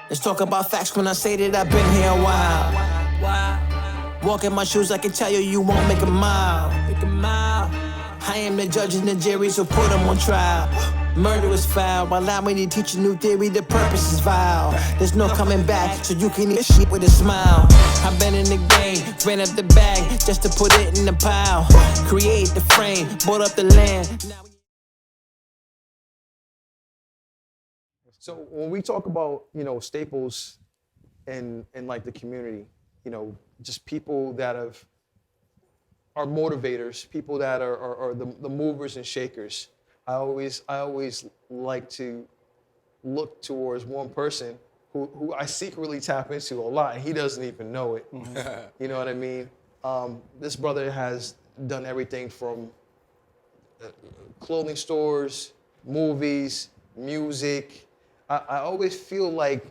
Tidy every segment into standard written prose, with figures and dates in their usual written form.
Let's talk about facts when I say that I've been here a while. Walk in my shoes, I can tell you, you won't make a mile. I am the judge and the jury, so put them on trial. Murder is foul, allow me to teach a new theory, the purpose is vile. There's no coming back, so you can eat shit with a smile. I've been in the game, ran up the bag, just to put it in the pile. Create the frame, bought up the land. So when we talk about, staples in like the community, just people that are motivators, people that are the movers and shakers. I always like to look towards one person who I secretly tap into a lot, and he doesn't even know it. You know what I mean? This brother has done everything from clothing stores, movies, music. I always feel like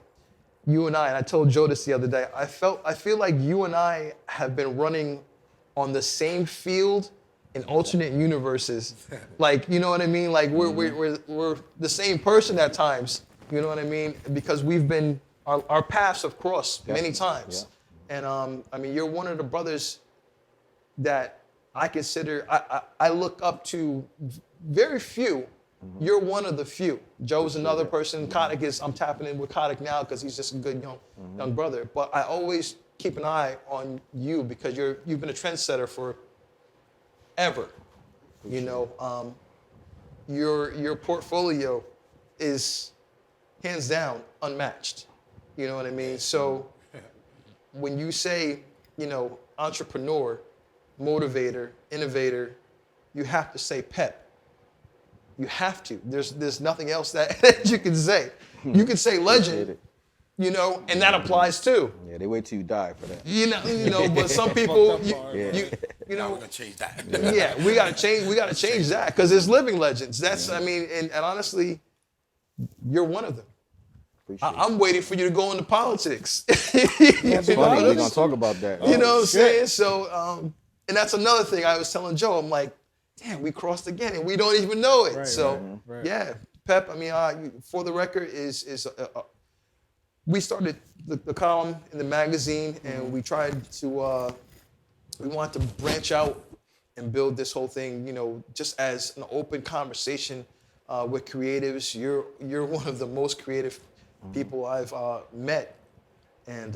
you and I told Joe this the other day, I feel like you and I have been running on the same field in alternate universes. Like, you know what I mean? Like we're the same person at times, you know what I mean? Because we've been, our paths have crossed many times. Yeah. And you're one of the brothers that I consider, I look up to very few. You're one of the few. Joe's another person. Kotick is, I'm tapping in with Kotick now because he's just a good young brother. But I always keep an eye on you because you've been a trendsetter for ever. Your portfolio is hands down unmatched. You know what I mean? So when you say, entrepreneur, motivator, innovator, you have to say Pep. You have to. There's nothing else that you can say. You can say legend, and that applies too. Yeah, they wait till you die for that. But some people, Now we're gonna change that. Yeah, we gotta change that because there's living legends. That's, and honestly, you're one of them. I'm waiting for you to go into politics. That's funny. We're gonna talk about that. You know what I'm saying? So, and that's another thing I was telling Joe. I'm like, damn, we crossed again and we don't even know it. Right. Yeah, Pep. For the record, we started the column in the magazine, and we tried to we wanted to branch out and build this whole thing, just as an open conversation with creatives. You're one of the most creative people I've met, and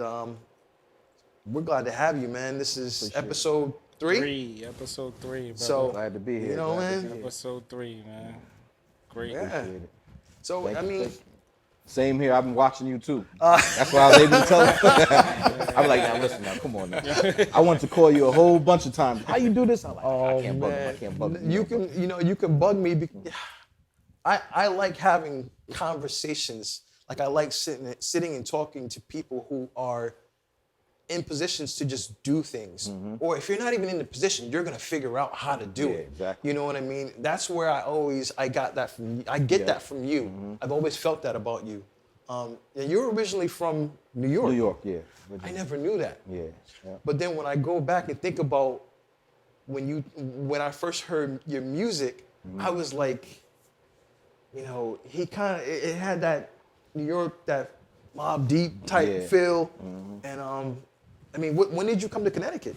we're glad to have you, man. This is episode 3. Episode 3, brother. So glad to be here. Man. Episode 3, man. Great. Yeah. Appreciate it. So Thank you. Same here. I've been watching you too. That's why I was able to tell him. I'm like, now listen, now come on now. I wanted to call you a whole bunch of times. How you do this? I'm like, I can't bug him. I can't bug him. You can bug me. I like having conversations. Like I like sitting and talking to people who are in positions to just do things. Or if you're not even in the position, you're gonna figure out how to do it. Exactly. You know what I mean? That's where I got that from. I get that from you. I've always felt that about you. And you're originally from New York. New York, yeah. I never knew that. Yeah. But then when I go back and think about when I first heard your music, I was like, he kind of, it had that New York, that Mobb Deep type feel. And when did you come to Connecticut?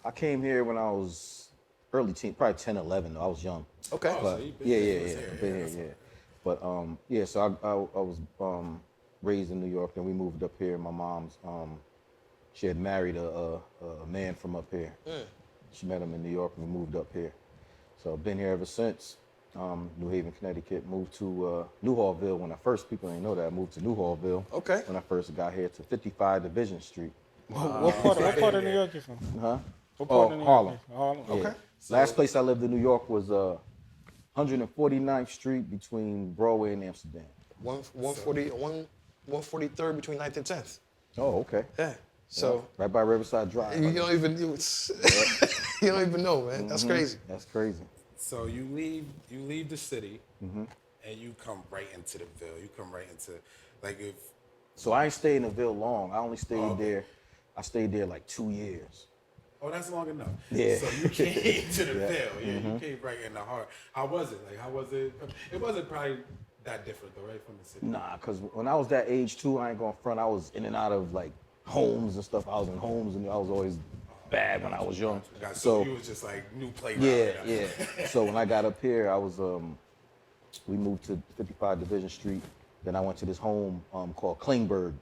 I came here when I was early teen, probably 10, 11. I was young. Okay. But I've been here. But so I was raised in New York, and we moved up here. My mom's, she had married a man from up here. She met him in New York, and we moved up here. So I've been here ever since. New Haven, Connecticut. Moved to Newhallville when I first, people didn't know that, I moved to Newhallville. Okay. When I first got here to 55 Division Street. What part of New York you from? Huh? What part of New Harlem. York? Harlem. Yeah. Okay. Last place I lived in New York was 149th Street between Broadway and Amsterdam. 143rd between 9th and 10th. Oh, okay. Yeah. So right by Riverside Drive. You don't even you don't even know, man. That's crazy. That's crazy. So you leave the city, and you come right into the Ville. You come right into, if. So I ain't stayed in the Ville long. I only stayed there. I stayed there like 2 years. Oh, that's long enough. Yeah. So you came to the Ville. Yeah, you came right in the heart. How was it? How was it? It wasn't probably that different though, right, from the city? Nah, cause when I was that age too, I ain't gonna front. I was in and out of like homes and stuff. I was in homes and I was always bad when I was young. So you was just like new playground. Yeah. So when I got up here, I was we moved to 55 Division Street. Then I went to this home called Klingberg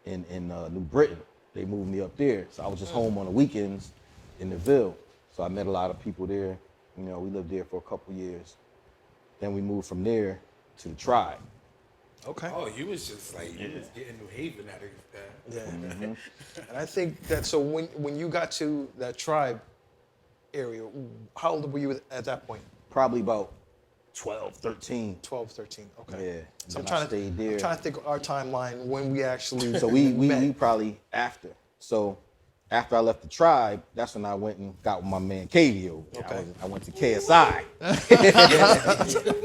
in New Britain. They moved me up there, so I was just home on the weekends in the Ville. So I met a lot of people there. You know, we lived there for a couple years. Then we moved from there to the Tribe. Okay. Oh, you was just like you was getting New Haven out of that. Yeah. And I think that so when you got to that Tribe area, how old were you at that point? Probably about 12, 13. 12, 13. Okay. Yeah. So I'm trying to think of our timeline when we actually So we met. probably after. So after I left the Tribe, that's when I went and got with my man KVO. Okay. I went to KSI.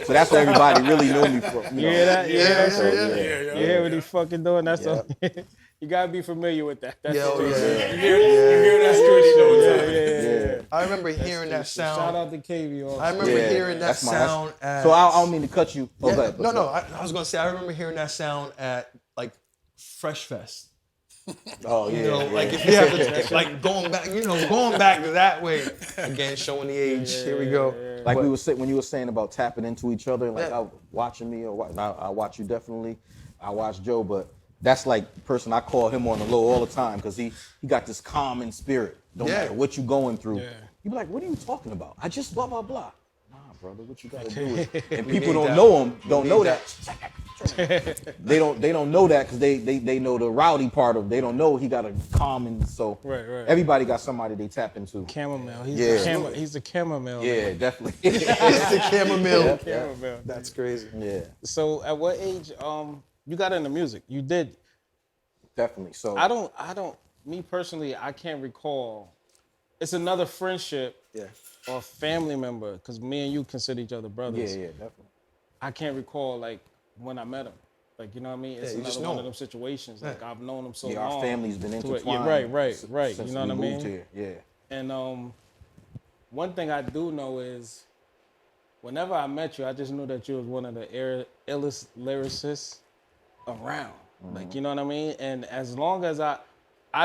So that's what everybody really knew me for. You know. That Yeah, shit? You hear what he fucking doing? That's all. You gotta be familiar with that. That's Yeah, the yeah. thing. You hear that street? Yeah. I remember hearing that sound. Shout out to KV. I remember hearing that sound at. So I don't mean to cut you. Oh, Yeah, go ahead. no. I was gonna say I remember hearing that sound at like Fresh Fest. Oh yeah. You know, yeah. like if you have to, like going back to that way again, showing the age. Here we go. Like But- we were saying when you were saying about tapping into each other, like Yeah. watching me or what? I watch you definitely. I watch Joe, but that's like the person I call him on the low all the time because he got this calming spirit. Don't Yeah. matter what you going through. Yeah. You be like, what are you talking about? I just blah blah blah. Nah, brother, what you gotta do is, and We people need don't that. know him, don't We know need that. they don't know that because they know the rowdy part of. They don't know he got a calming. So Right. everybody got somebody they tap into. Chamomile. He's Yeah. he's the chamomile. Yeah, definitely. It's the chamomile. Chamomile. That's crazy. Yeah, So at what age you got into music? You did. definitely. So I don't. Me personally, I can't recall. It's another friendship Yeah. or family member because me and you consider each other brothers. yeah, definitely. I can't recall like when I met him. Like, you know what I mean? It's Yeah, you just another know one him. of them situations. Like I've known him so Yeah, long. our family's been to it. intertwined. Yeah, right. Since You know what I we moved mean? here. Yeah. And one thing I do know is whenever I met you, I just knew that you was one of the illest lyricists around. Like, you know what I mean? And as long as I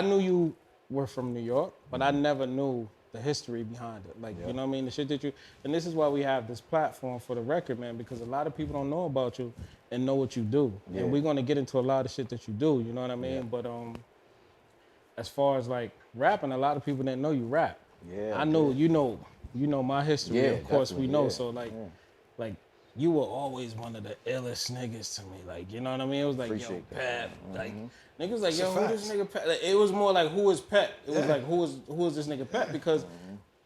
knew you were from New York, but I never knew the history behind it. Like, you know what I mean? The shit that you, and this is why we have this platform for the record, man, because a lot of people don't know about you and know what you do. Yeah. And we're going to get into a lot of shit that you do, you know what I mean? But as far as like rapping, a lot of people didn't know you rap. Yeah, I know, you know my history, Yeah, of course we definitely, know. yeah, So like you were always one of the illest niggas to me. Like, you know what I mean? It was like, Appreciate yo, that. Pep. Like, niggas like, yo, a who this nigga Pep? Like, it was more like, who is Pep? It was like, who is this nigga Pep? Because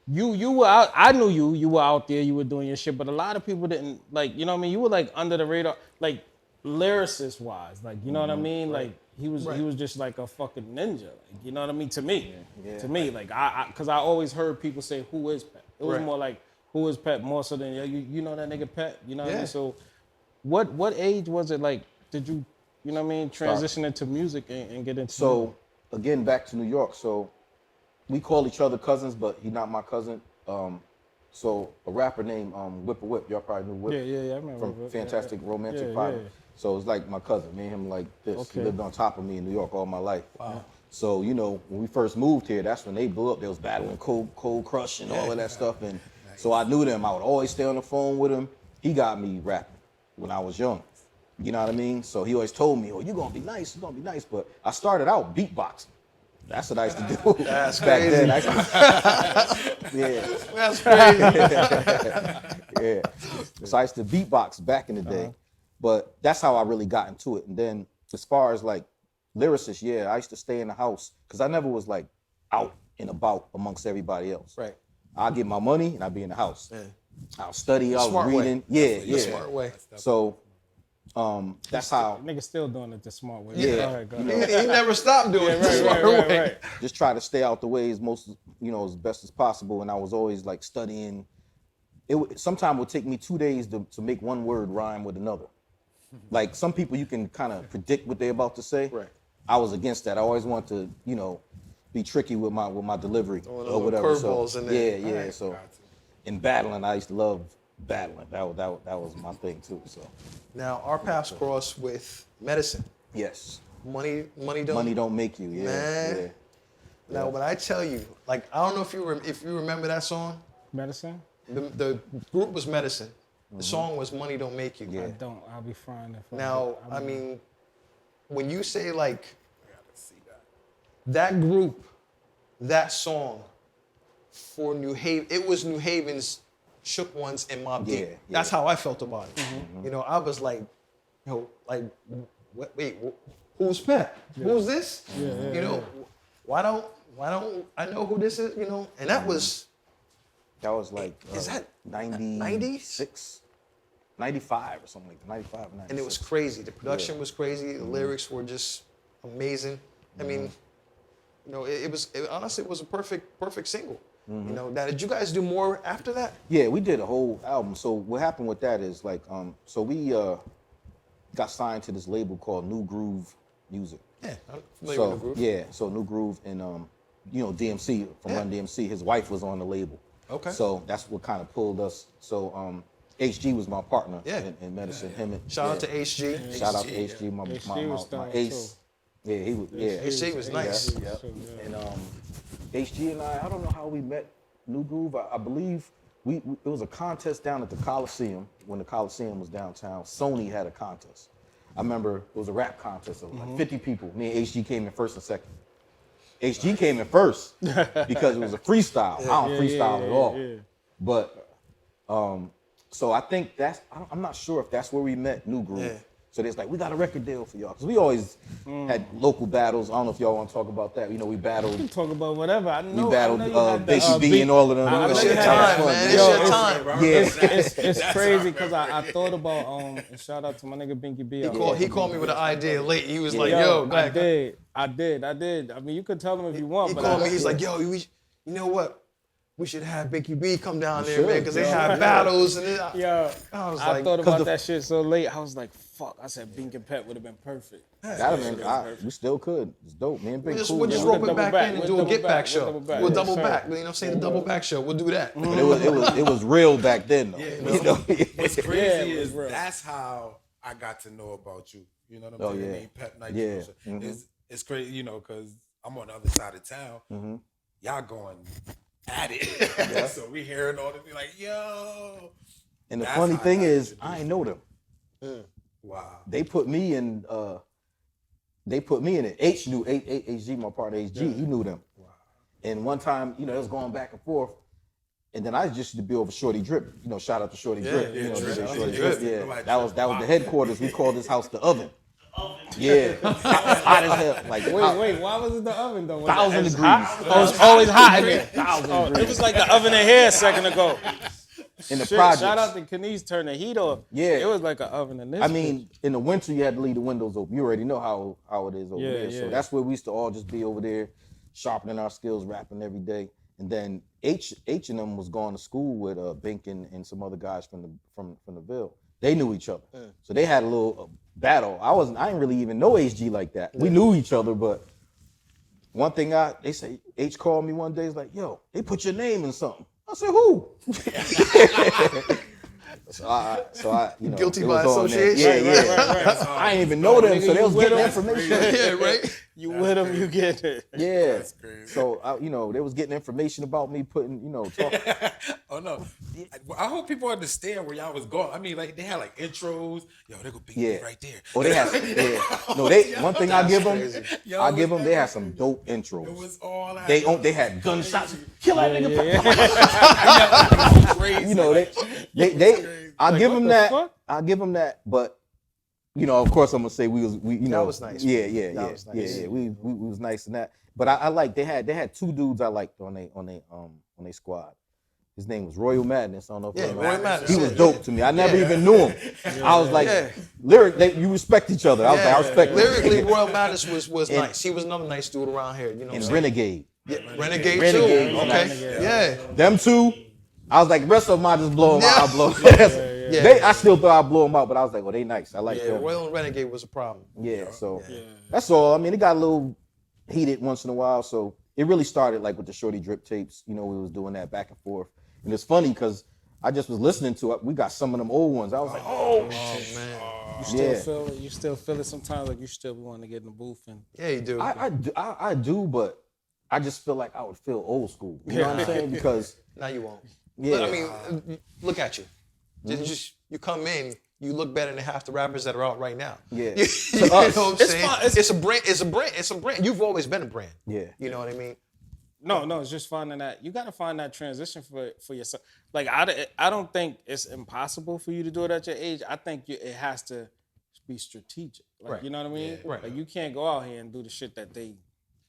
you were out, I knew you were out there, you were doing your shit, but a lot of people didn't, like, you know what I mean? You were like under the radar, like lyricist wise, like, you know what I mean? Like, he was just like a fucking ninja, like, you know what I mean? To me, to me, like, cause I always heard people say, who is Pep? It was more like, who is Pep, more so than, you know that nigga Pep, you know what I mean? So what age was it, like, did you know what I mean, transition into music and get into So again, back to New York. So we call each other cousins, but he's not my cousin. So a rapper named Whip a Whip, y'all probably knew Whip. Yeah, I remember. From Fantastic Romantic Yeah, Pilot. yeah. So it's like my cousin, me and him like this. Okay. He lived on top of me in New York all my life. Wow. So, you know, when we first moved here, that's when they blew up. They was battling Cold Crush and all of that stuff. And so I knew them. I would always stay on the phone with him. He got me rapping when I was young. You know what I mean? So he always told me, oh, you're going to be nice. You're going to be nice. But I started out beatboxing. That's what I used to do. That's back crazy. then. I used to, yeah. That's crazy. Yeah. So I used to beatbox back in the day, but that's how I really got into it. And then as far as like lyricists, yeah, I used to stay in the house because I never was like out and about amongst everybody else. Right. I'll get my money and I'll be in the house. Yeah. I'll study, I'll Smart reading. way. Yeah, The yeah. smart way. So that's how Nigga still doing it the smart way. Yeah. Go You ahead. He never stopped doing it. the smart way. Right. just try to stay out the way as as best as possible. And I was always like studying. Sometimes it would take me 2 days to make one word rhyme with another. Like some people you can kind of predict what they're about to say. Right. I was against that. I always want to, be tricky with my delivery Throwing or little whatever. So curveballs in there. yeah. So in battling, I used to love battling. That was my thing too. So Now our paths cross with medicine. yes, Money money don't make you. Yeah, Man. yeah. Now, when I tell you, like, I don't know if you remember that song. Medicine? The group was Medicine. The song was Money Don't Make You. Yeah. I don't. I'll be fine if Now, I mean, when you say like I gotta see that. that group, that song for New Haven, it was New Haven's Shook Ones and Mobb Deep. Yeah, yeah. That's how I felt about it. You know, I was like, like, wait, who's Pep? Who's this? You know, why don't I know who this is? You know, and that was. That was like Is that 96, 95 or something like that. 95 or 96. And it was crazy. The production was crazy. The lyrics were just amazing. I mean, you know, honestly, it was a perfect single. You know, now did you guys do more after that? Yeah, we did a whole album. So what happened with that is like, so we got signed to this label called New Groove Music. Yeah, I'm familiar So with the group. yeah, so New Groove and you know, DMC from Run DMC. His wife was on the label. Okay. So that's what kind of pulled us. So HG was my partner Yeah. in medicine. Him and Shout out to HG. shout out to HG, my was my dope, ace. Yeah, he was. Yeah, HG was nice. Yeah. And HG and I don't know how we met New Groove. I believe we it was a contest down at the Coliseum when the Coliseum was downtown. Sony had a contest. I remember it was a rap contest of like 50 people. Me and HG came in first and second. HG came in first because it was a freestyle. I don't freestyle at all. Yeah. But so I think I'm not sure if that's where we met New Groove. Yeah. So there's like, we got a record deal for y'all. Because we always had local battles. I don't know if y'all want to talk about that. You know, we battled. talk about whatever. I know. We battled I know you had the, Baby B and all of them. I know It's you your had time, that. man. Yo, It's your time. Yeah. It's crazy because I thought about and shout out to my nigga Binky B. He called me with an idea late. He was like, Yo, yo, go I ahead. did. I mean, you could tell him if you want. He but called me. He's like, yo, you know what? We should have Binky B come down there, should, man, because they yo. have battles. And Yo, I was I like, thought 'cause about the- that shit so late. I was like, fuck. I said Bink and Pet would have been perfect. That'd have been, we still could. It's dope. Me and Big we'll just, cool. we'll just man. rope it double back back. in and We'll do a double get back back. show. We'll double back. We'll Yes, double sir. back. You know what I'm saying? The double back show. We'll do that. But it was real back then though. You know? What's crazy Yeah, it was is real. that's how I got to know about you. You know what I'm Oh, saying? yeah. Named Pep Nite. Yeah. It's crazy, you know, because I'm on the other side of town. Y'all going at it. So we hearing all this, we like, yo. And the That's funny how I thing got is, introduced. I ain't know them. Wow. They put me in. They put me in it. H knew HG, my partner HG. He knew them. Wow. And one time, you know, it was going back and forth. And then I just used to be over Shorty Drip. You know, shout out to Shorty Drip. yeah, You know, Drip. DJ Shorty Drip. Drip. Yeah, Like that was Drip. the headquarters. We called this house the Oven. Yeah, hot as hell. Like Wait, why was it the oven though? Was 1,000 it degrees. hot? Oh, it's always hot in there. 1,000 Oh, degrees. it was like the oven in here a second ago. In the Shit, projects. shout out to Kenise turn the heat off. Yeah. It was like an oven in this. I mean, in the winter you had to leave the windows open. You already know how it is over Yeah, there. So yeah. that's where we used to all just be over there, sharpening our skills, rapping every day. And then H and them was going to school with Bink and some other guys from the Ville. They knew each other, so they had a little battle. I didn't really even know HG like that. We knew each other, but one thing they say H called me one day. He's like, "Yo, they put your name in something." I said, "Who?" So I, you know, Guilty it by was on there. association. right. I didn't even know them, so they was with getting them? information. Yeah, right? You with them, you get it. Yeah. crazy. So you know, they was getting information about me putting, you know, talking. Oh no! I hope people understand where y'all was going. I mean, like they had like intros. Yo, they gonna be right there. Oh, they had. Yeah. No, they. One thing I give them, Yo, I give it was them. They had some dope intros. It was all that. They had gunshots. Kill that nigga. crazy. You know, they. I Like, give what them the that. fuck? I give them that. But you know, of course, I'm gonna say we. You know, was nice. Yeah. That was nice. Yeah. We was nice in that. But I like. They had two dudes I liked on they squad. His name was Royal Madness. I don't know if Yeah, you know. Royal Madness. He was yeah. dope to me. I never even knew him. I was like, Yeah. you respect each other. I was like, I respect you. Lyrically, Royal Madness was nice. He was another nice dude around here. You know what I'm And saying? Renegade. Yeah, Renegade Renegade too. was Okay. nice. Yeah. Them two, I was like, the rest of them I just blow them out. I blow Yeah. I still thought I'd blow them out, but I was like, well, they nice. I like Yeah, them. Royal and Renegade was a problem. Yeah, so that's all. I mean, it got a little heated once in a while, so it really started like with the Shorty Drip tapes. You know, we was doing that back and forth. And it's funny because I just was listening to it. We got some of them old ones. I was like, oh shit. Man. You still feel it sometimes, like you still want to get in the booth and. Yeah, you do. I do, but I just feel like I would feel old school. You know what I'm saying? Because Now you won't. yeah, But, I mean, look at you. You come in, you look better than half the rappers that are out right now. Yeah. You To know us. what I'm It's saying? fun. It's a brand. It's a brand. It's a brand. You've always been a brand. Yeah. You know what I mean? No, it's just finding that. You got to find that transition for yourself. Like, I don't think it's impossible for you to do it at your age. I think it has to be strategic. Like, Right. you know what I mean? Yeah. Right. Like, you can't go out here and do the shit that they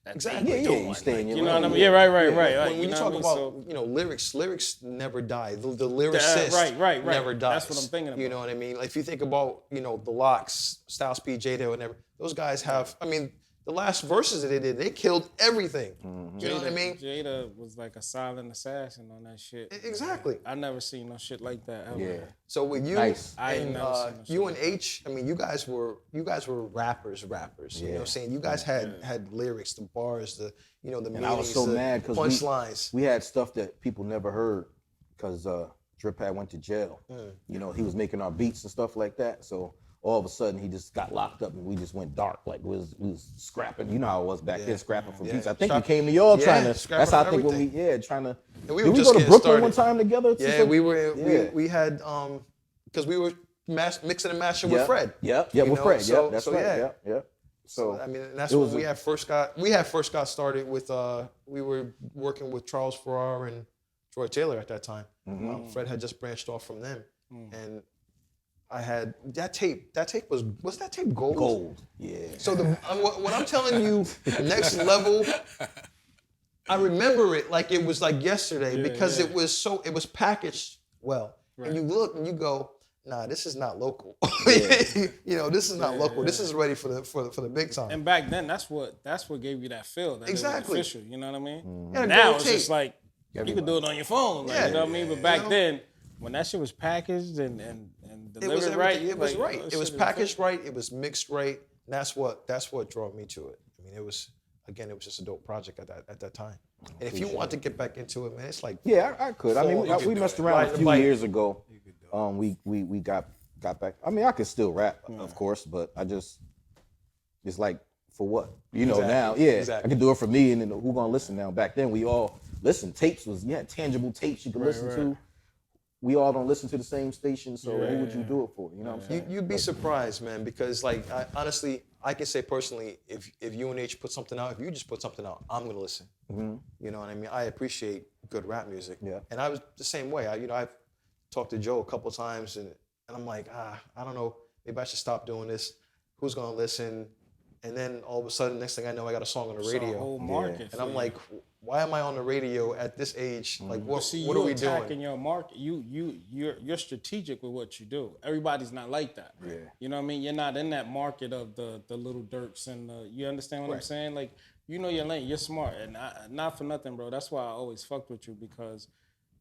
Exactly. Yeah, doing. you stay in your You know lane. what I mean? Yeah, right. When you you know talk what I mean? about So- lyrics never die. The lyricist right. never dies. That's what I'm thinking You about. know what I mean? Like if you think about the Locks, Styles P, Jada, whatever, those guys have. I mean, the last verses that they did, they killed everything. You know what I mean? Jada was like a silent assassin on that shit. Exactly. I never seen no shit like that ever. Yeah. So with you Nice. I ain't and never seen no shit you like and H, I mean, you guys were rappers. You know what I'm saying? You guys had lyrics, the bars, the meanings, And I was so the mad because punchlines. we had stuff that people never heard because Drip had went to jail. You know, he was making our beats and stuff like that. So all of a sudden he just got locked up and we just went dark. Like we was scrapping. You know how it was back then, scrapping for beats. I think we came to y'all trying to. scrapping That's how I for think when everything. trying to. And we Did were we just go to getting Brooklyn started. one time together? Yeah, we had because we were mixing and mashing with Fred. Yep, You with know, Fred. so- Yep, that's so right. yeah. Yep. So I mean, that's it when was we had first got started with. We were working with Charles Farrar and Troy Taylor at that time. Fred had just branched off from them, and I had that tape. That tape was that tape gold? gold. Yeah. So what I'm telling you, next level. I remember it like it was like yesterday because it was packaged well, and you look and you go, nah, this is not local. This is not local. This is ready for the big time. And back then, that's what gave you that feel. That Exactly. It was official. You know what I mean? Yeah, Now gold it's tape. just like you can do it on your phone. Like, Yeah. you know what I mean? But back know? then, when that shit was packaged and It delivered was right, everything. It was like, right. oh, It was shit, packaged right. It was mixed right. And that's what drew me to it. I mean, it was just a dope project at that time. And if you want to get back into it, man, it's like Yeah, I could. I mean, we messed around Ride a the few bike. years ago. We got back. I mean, I could still rap, of course, but it's like for what? Exactly. Now, yeah, Exactly. I can do it for me, and then who gonna listen now? Back then, we all listened. Tapes was tangible tapes you could listen to. We all don't listen to the same station, so who would you do it for? You know what I'm saying? You'd be surprised, man, because like honestly, I can say personally, if you and H put something out, if you just put something out, I'm gonna listen. You know what I mean? I appreciate good rap music. Yeah. And I was the same way. I've talked to Joe a couple times, and I'm like, I don't know, maybe I should stop doing this. Who's gonna listen? And then all of a sudden, next thing I know, I got a song on the It's a radio. whole market. And I'm like, why am I on the radio at this age? Like, what See, are we attacking doing? your market. You're strategic with what you do. Everybody's not like that. Yeah. You know what I mean? You're not in that market of the little Dirks and you understand what I'm saying? Like, you know your lane. You're smart, and not for nothing, bro. That's why I always fucked with you because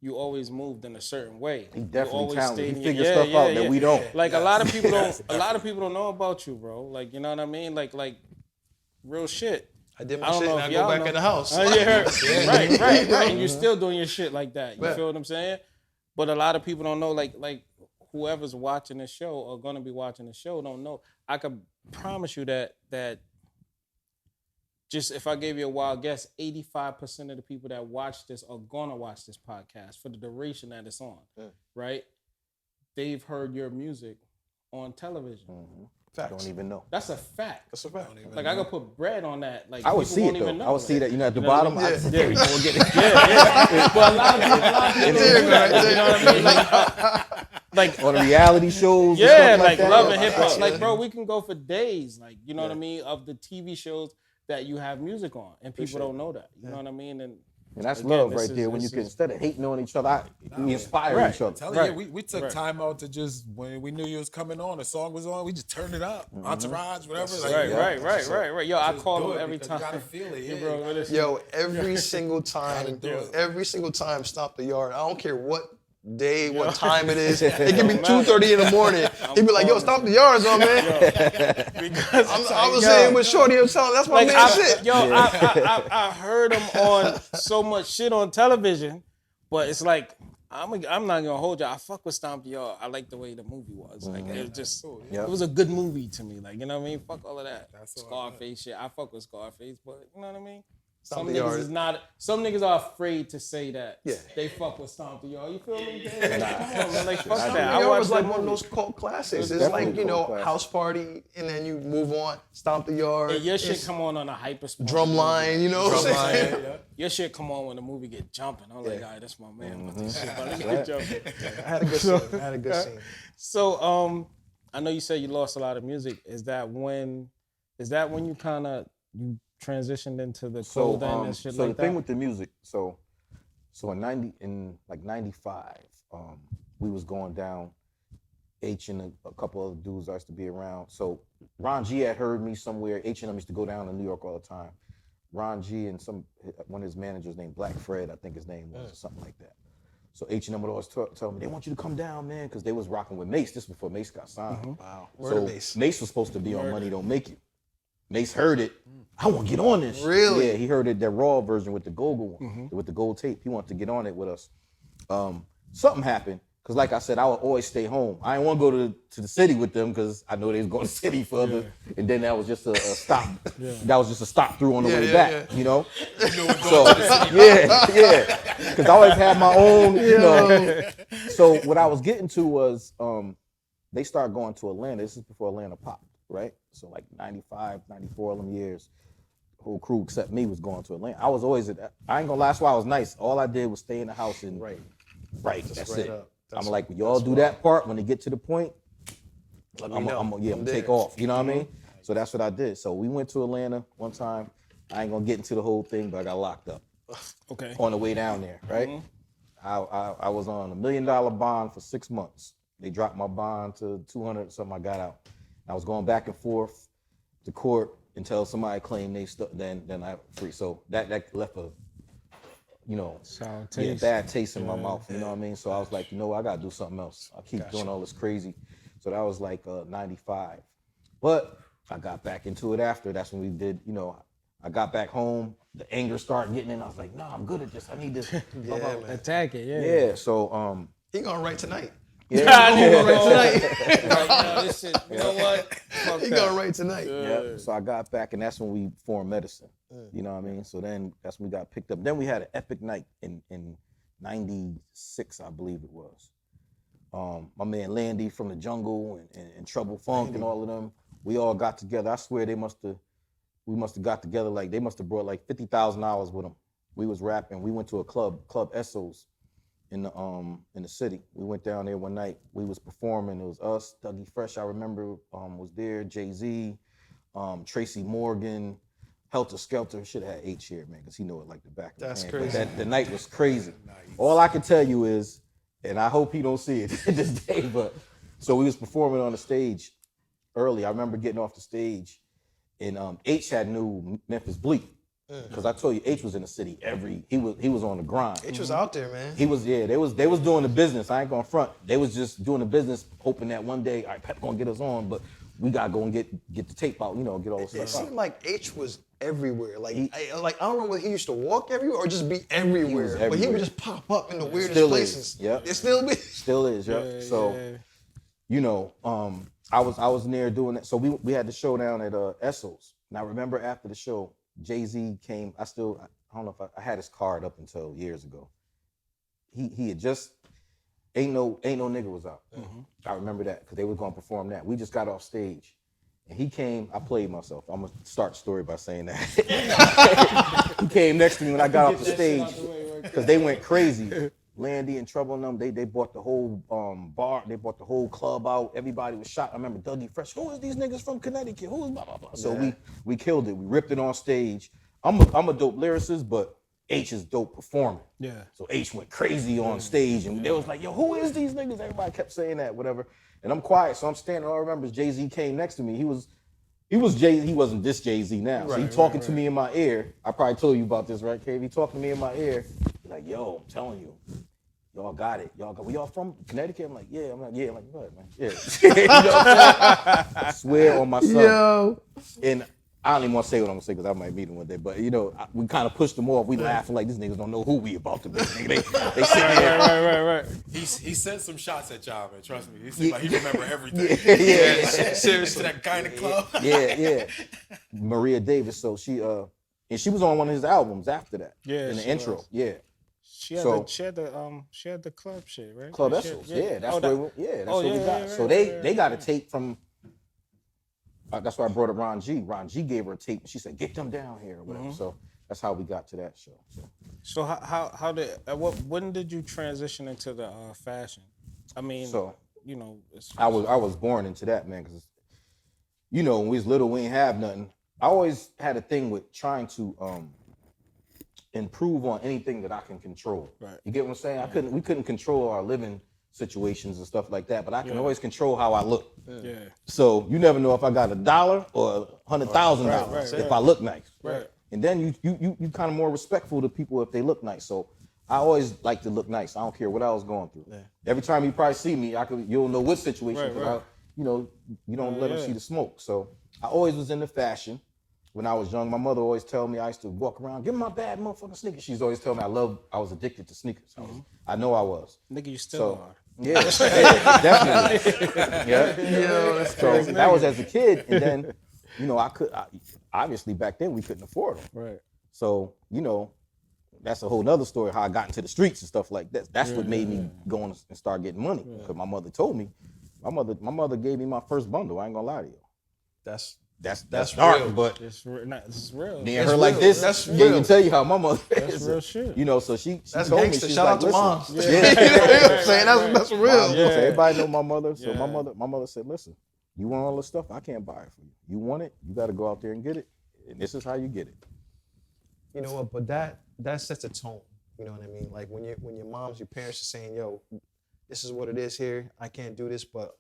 you always moved in a certain way. He You definitely always talented. stayed He in your- figures stuff out that we don't. Like a lot of people don't. A lot of people don't know about you, bro. Like, you know what I mean? Like real shit. I did my I don't shit know and I if go y'all back know. in the house. Right. And you're still doing your shit like that. You feel what I'm saying? But a lot of people don't know, like whoever's watching the show or gonna be watching the show don't know. I can promise you that just if I gave you a wild guess, 85% of the people that watch this are gonna watch this podcast for the duration that it's on. Right? They've heard your music on television. Facts. Don't even know. That's a fact. That's a fact. Like I could put bread on that. Like I would people see won't it though. even know. I would see that. At the You know what I bottom, mean? I said, there we go, get it. But a lot of people don't do that. You know what I mean? Like On the reality shows. yeah, and stuff like that. Love and Hip Hop. Like, bro, we can go for days. Like, you know what I mean? Of the TV shows that you have music on, and people don't know that. You know what I mean? And And that's again, love this right is- there. When you this can, is- instead of hating on each other, we inspire Right. each other. Telling you, we took time out to just when we knew you was coming on, the song was on, we just turned it up. Entourage, whatever. Right. Yo, I Just call do them it every because time. You gotta feel it. Yeah, Yeah, bro, you gotta- listen. Yo, every single time, Stop the Yard. I don't care what day, what time it is. It can be 2:30 in the morning. He'd be like, yo, Stop the Yard's on, man. Because I was saying with Shorty, I'm telling, that's my like, man shit. I heard him on so much shit on television, but it's like I'm not gonna hold you. I fuck with Stomp the Yard. I like the way the movie was. Like it was just, Yep. it was a good movie to me. Like you know what I mean. Fuck all of that That's all Scarface shit. I fuck with Scarface, but you know what I mean. Stomp Some the niggas Yard. is not. Some niggas are afraid to say that. Yeah. They fuck with Stomp the Yard. You feel me? Come on, man. Like fuck Stomp that. the I Yard watched was that like one of movie. those cult classics. It's definitely like, a cult classic. House Party, and then you move on, Stomp the Yard. And your shit It's come on a hyper speed. Drumline, you know what I'm saying? Your shit come on when the movie get jumping. I'm like, all right, that's my man. With this shit, but let me Right. get jumping. I had a good scene. So, I know you said you lost a lot of music. Is that when you kind of you transitioned into the So, clothing and shit so like the thing that? with the music, so in '95, we was going down. H and a couple other dudes I used to be around. So Ron G had heard me somewhere. H and them used to go down to New York all the time. Ron G and one of his managers named Black Fred, I think his name was, or something like that. So H and them would always tell me, they want you to come down, man, because they was rocking with Mace. This was before Mace got signed. Wow. So Mace was supposed to be on Money Don't Make It. Mace heard it. I want to get on this. Really? Yeah, he heard it, that raw version with the gold one, with the gold tape. He wanted to get on it with us. Something happened, because like I said, I would always stay home. I didn't want to go to the city with them because I know they was going to the city further. And then that was just a stop. That was just a stop through on the way back, you know? So, yeah. Because I always had my own, you know. So what I was getting to was they started going to Atlanta. This is before Atlanta popped, right? So like 95, 94, all them years, the whole crew except me was going to Atlanta. I was always, I ain't gonna lie, that's why I was nice. All I did was stay in the house and Right. That's right it. up. I'm like, when y'all do that part, when they get to the point, Let me I'm know. gonna take off. You know what I mean? So that's what I did. So we went to Atlanta one time. I ain't gonna get into the whole thing, but I got locked up Okay. on the way down there, right? I was on $1 million bond for 6 months. They dropped my bond to 200 something. I got out. I was going back and forth to court until somebody claimed then I free. So that left a, you know, Sour taste. bad taste in my mouth. You know what I mean? So I was like, you know, I gotta do something else. I keep doing all this crazy. So that was like 95. But I got back into it after. That's when we did, you know, I got back home. The anger started getting in. I was like, nah, I'm good at this. I need this. Attack it, yeah. Yeah. So He gonna write tonight. I need to Right go. tonight. Right now, this shit. You know what? Fuck He that. gonna write tonight. yeah. So I got back, and that's when we formed Medicine. You know what I mean? So then that's when we got picked up. Then we had an epic night in '96, I believe it was. My man Landy from the Jungle and Trouble Funk and all of them. We all got together. I swear we must have got together, like they must have brought like $50,000 with them. We was rapping. We went to a club Essos in the city. We went down there one night. We was performing. It was us, Dougie Fresh, I remember, was there, Jay-Z, Tracy Morgan, Helter Skelter. Should have had H here, man, because he knew it like the back of That's his hand. crazy. But the night was crazy. All I can tell you is, and I hope he don't see it to this day, but so we was performing on the stage early. I remember getting off the stage, and H had knew Memphis Bleak. Because I told you, H was in the city he was on the grind. H was out there, man. He was, they was doing the business. I ain't gonna front. They was just doing the business, hoping that one day, all right, Pep gonna get us on, but we gotta go and get the tape out, you know, get all the It stuff seemed out. like H was everywhere. Like, I don't know whether he used to walk everywhere or just be everywhere. But he everywhere. would just pop up in the weirdest Still places. is, yep. It still be. Still is, yeah. So, you know, I was in there doing that. So we had the show down at Essos. And I remember after the show, Jay-Z came. I don't know if I had his card up until years ago. He had just ain't no nigga was out. I remember that because they were gonna perform that. We just got off stage, and he came. I played myself. I'm gonna start the story by saying that he came next to me when I got off the stage because they went crazy. Landy and Trouble and them, they bought the whole bar, they bought the whole club out. Everybody was shot. I remember Dougie Fresh. Who is these niggas from Connecticut? Who is blah blah blah? So we killed it. We ripped it on stage. I'm a dope lyricist, but H is dope performing. Yeah. So H went crazy on stage, and they was like, "Yo, who is these niggas?" Everybody kept saying that, whatever. And I'm quiet, so I'm standing. All I remember is Jay-Z came next to me. He was Jay. He wasn't this Jay-Z now. So he talking to me in my ear. I probably told you about this, right, Cave? He talking to me in my ear. Like, yo, I'm telling you, y'all got it. Y'all from Connecticut? I'm like, yeah. I'm like, yeah. I'm like, what, man? Yeah. You know what I'm saying? I swear on myself. Yo. And I don't even want to say what I'm gonna say because I might meet him one day. But you know, we kind of pushed them off. We laughing like these niggas don't know who we about to be. They sitting there. Right. He sent some shots at y'all, man. Trust me. He seemed like he remember everything. Yeah. Seriously, that kind of club. Yeah. Maria Davis. So she and she was on one of his albums after that. Yeah, in the she intro. was. Yeah. She had, So- she had the club shit, right? Club She had- Essels. Yeah, that's Oh, where that's what we got. right, So right, they got a tape from. That's why I brought up Ron G. Ron G gave her a tape. She said, "Get them down here," or whatever. So that's how we got to that show. So how did when did you transition into the fashion? I mean, So you know, I was born into that, man, because you know when we was little we ain't have nothing. I always had a thing with trying to improve on anything that I can control. Right. You get what I'm saying? We couldn't control our living situations and stuff like that, but I can always control how I look. yeah. So you never know if I got $1 or $100,000 if I look nice. Right. And then you kind of more respectful to people if they look nice. So I always like to look nice. I don't care what I was going through. Yeah. Every time you probably see me, you'll know what situation. Right. You don't let them see the smoke. So I always was into fashion. When I was young, my mother always tell me I used to walk around, give me my bad motherfucking sneakers. She's always telling me I was addicted to sneakers. I know I was. Nigga, you still are. Yeah, definitely. Yeah. So that was as a kid, and then, you know, obviously back then we couldn't afford them. Right. So, you know, that's a whole nother story how I got into the streets and stuff like that. That's what made me go and start getting money. Because my mother told me, my mother gave me my first bundle. I ain't gonna lie to you. That's dark, real. but It's real. me and her like this. That's Can't real. even tell you how my mother That's is. real shit. You know, so she That's told me, gangster. she's Shout like, out to listen. moms. Yeah. You know what I'm saying? That's real. So everybody know my mother. So Yeah. my mother said, listen, you want all this stuff? I can't buy it for you. You want it? You got to go out there and get it. And this is how you get it. You know what? But that sets a tone. You know what I mean? Like when your moms, your parents are saying, "Yo, this is what it is here. I can't do this, but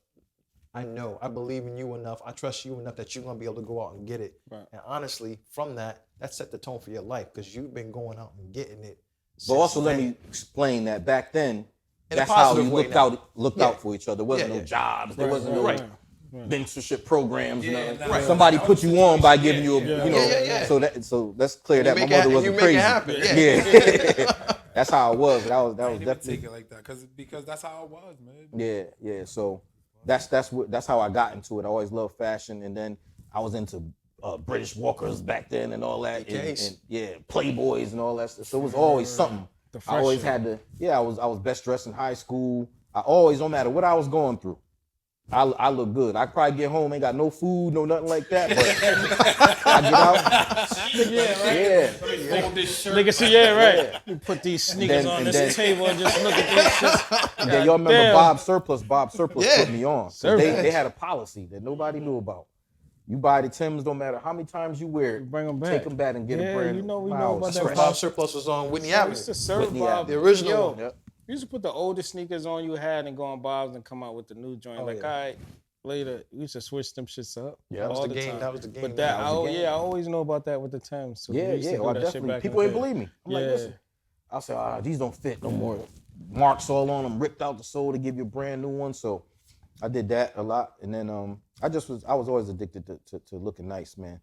I believe in you enough. I trust you enough that you're gonna be able to go out and get it." Right. And honestly, from that set the tone for your life because you've been going out and getting it. But also let me explain that back then, In a that's how positive you way looked now. out for each other. There wasn't Yeah, no yeah. jobs. There wasn't no Right. mentorship programs. Yeah, nothing. nah, Somebody that put was you the on by situation. giving you a, Yeah. you know. Yeah. So let's clear that. My make mother it- wasn't you make crazy. it happen, yeah. Yeah. That's how it was. That was I didn't even definitely. take it like that because that's how it was, man. Yeah. So that's how I got into it. I always loved fashion, and then I was into British Walkers back then and all that, and Playboys and all that stuff. So it was always something. I always had to. Yeah, I was best dressed in high school. I always, no matter what I was going through, I look good. I probably get home, ain't got no food, no nothing like that, but I get out. Yeah. Fold this shirt. Nigga, see, yeah, right. You put these sneakers then- on and this then- table and just look at this shit. And then y'all remember damn. Bob Surplus? Bob Surplus Yeah. put me on. They had a policy that nobody knew about. You buy the Timbs, no matter how many times you wear it, Bring 'em back. take them back and get a brand. you know, we Wow, know about it's that. fresh. Bob Surplus was on Whitney I Avenue. used to serve Whitney Bob. Avenue. The original Yo, one. Yep. you used to put the oldest sneakers on you had and go on Bob's and come out with the new joint. Oh, like, yeah. all right, later, we used to switch them shits up. Yeah, That was all the game. time. That was the game. But That I was the game. always know about that with the Timbs. So we used to do Well, that shit definitely. back in People the ain't day. believe me. I'm like, Yeah. listen. I said, these don't fit no more. Marks all on them, ripped out the sole to give you a brand new one. So I did that a lot, and then I was always addicted to looking nice, man.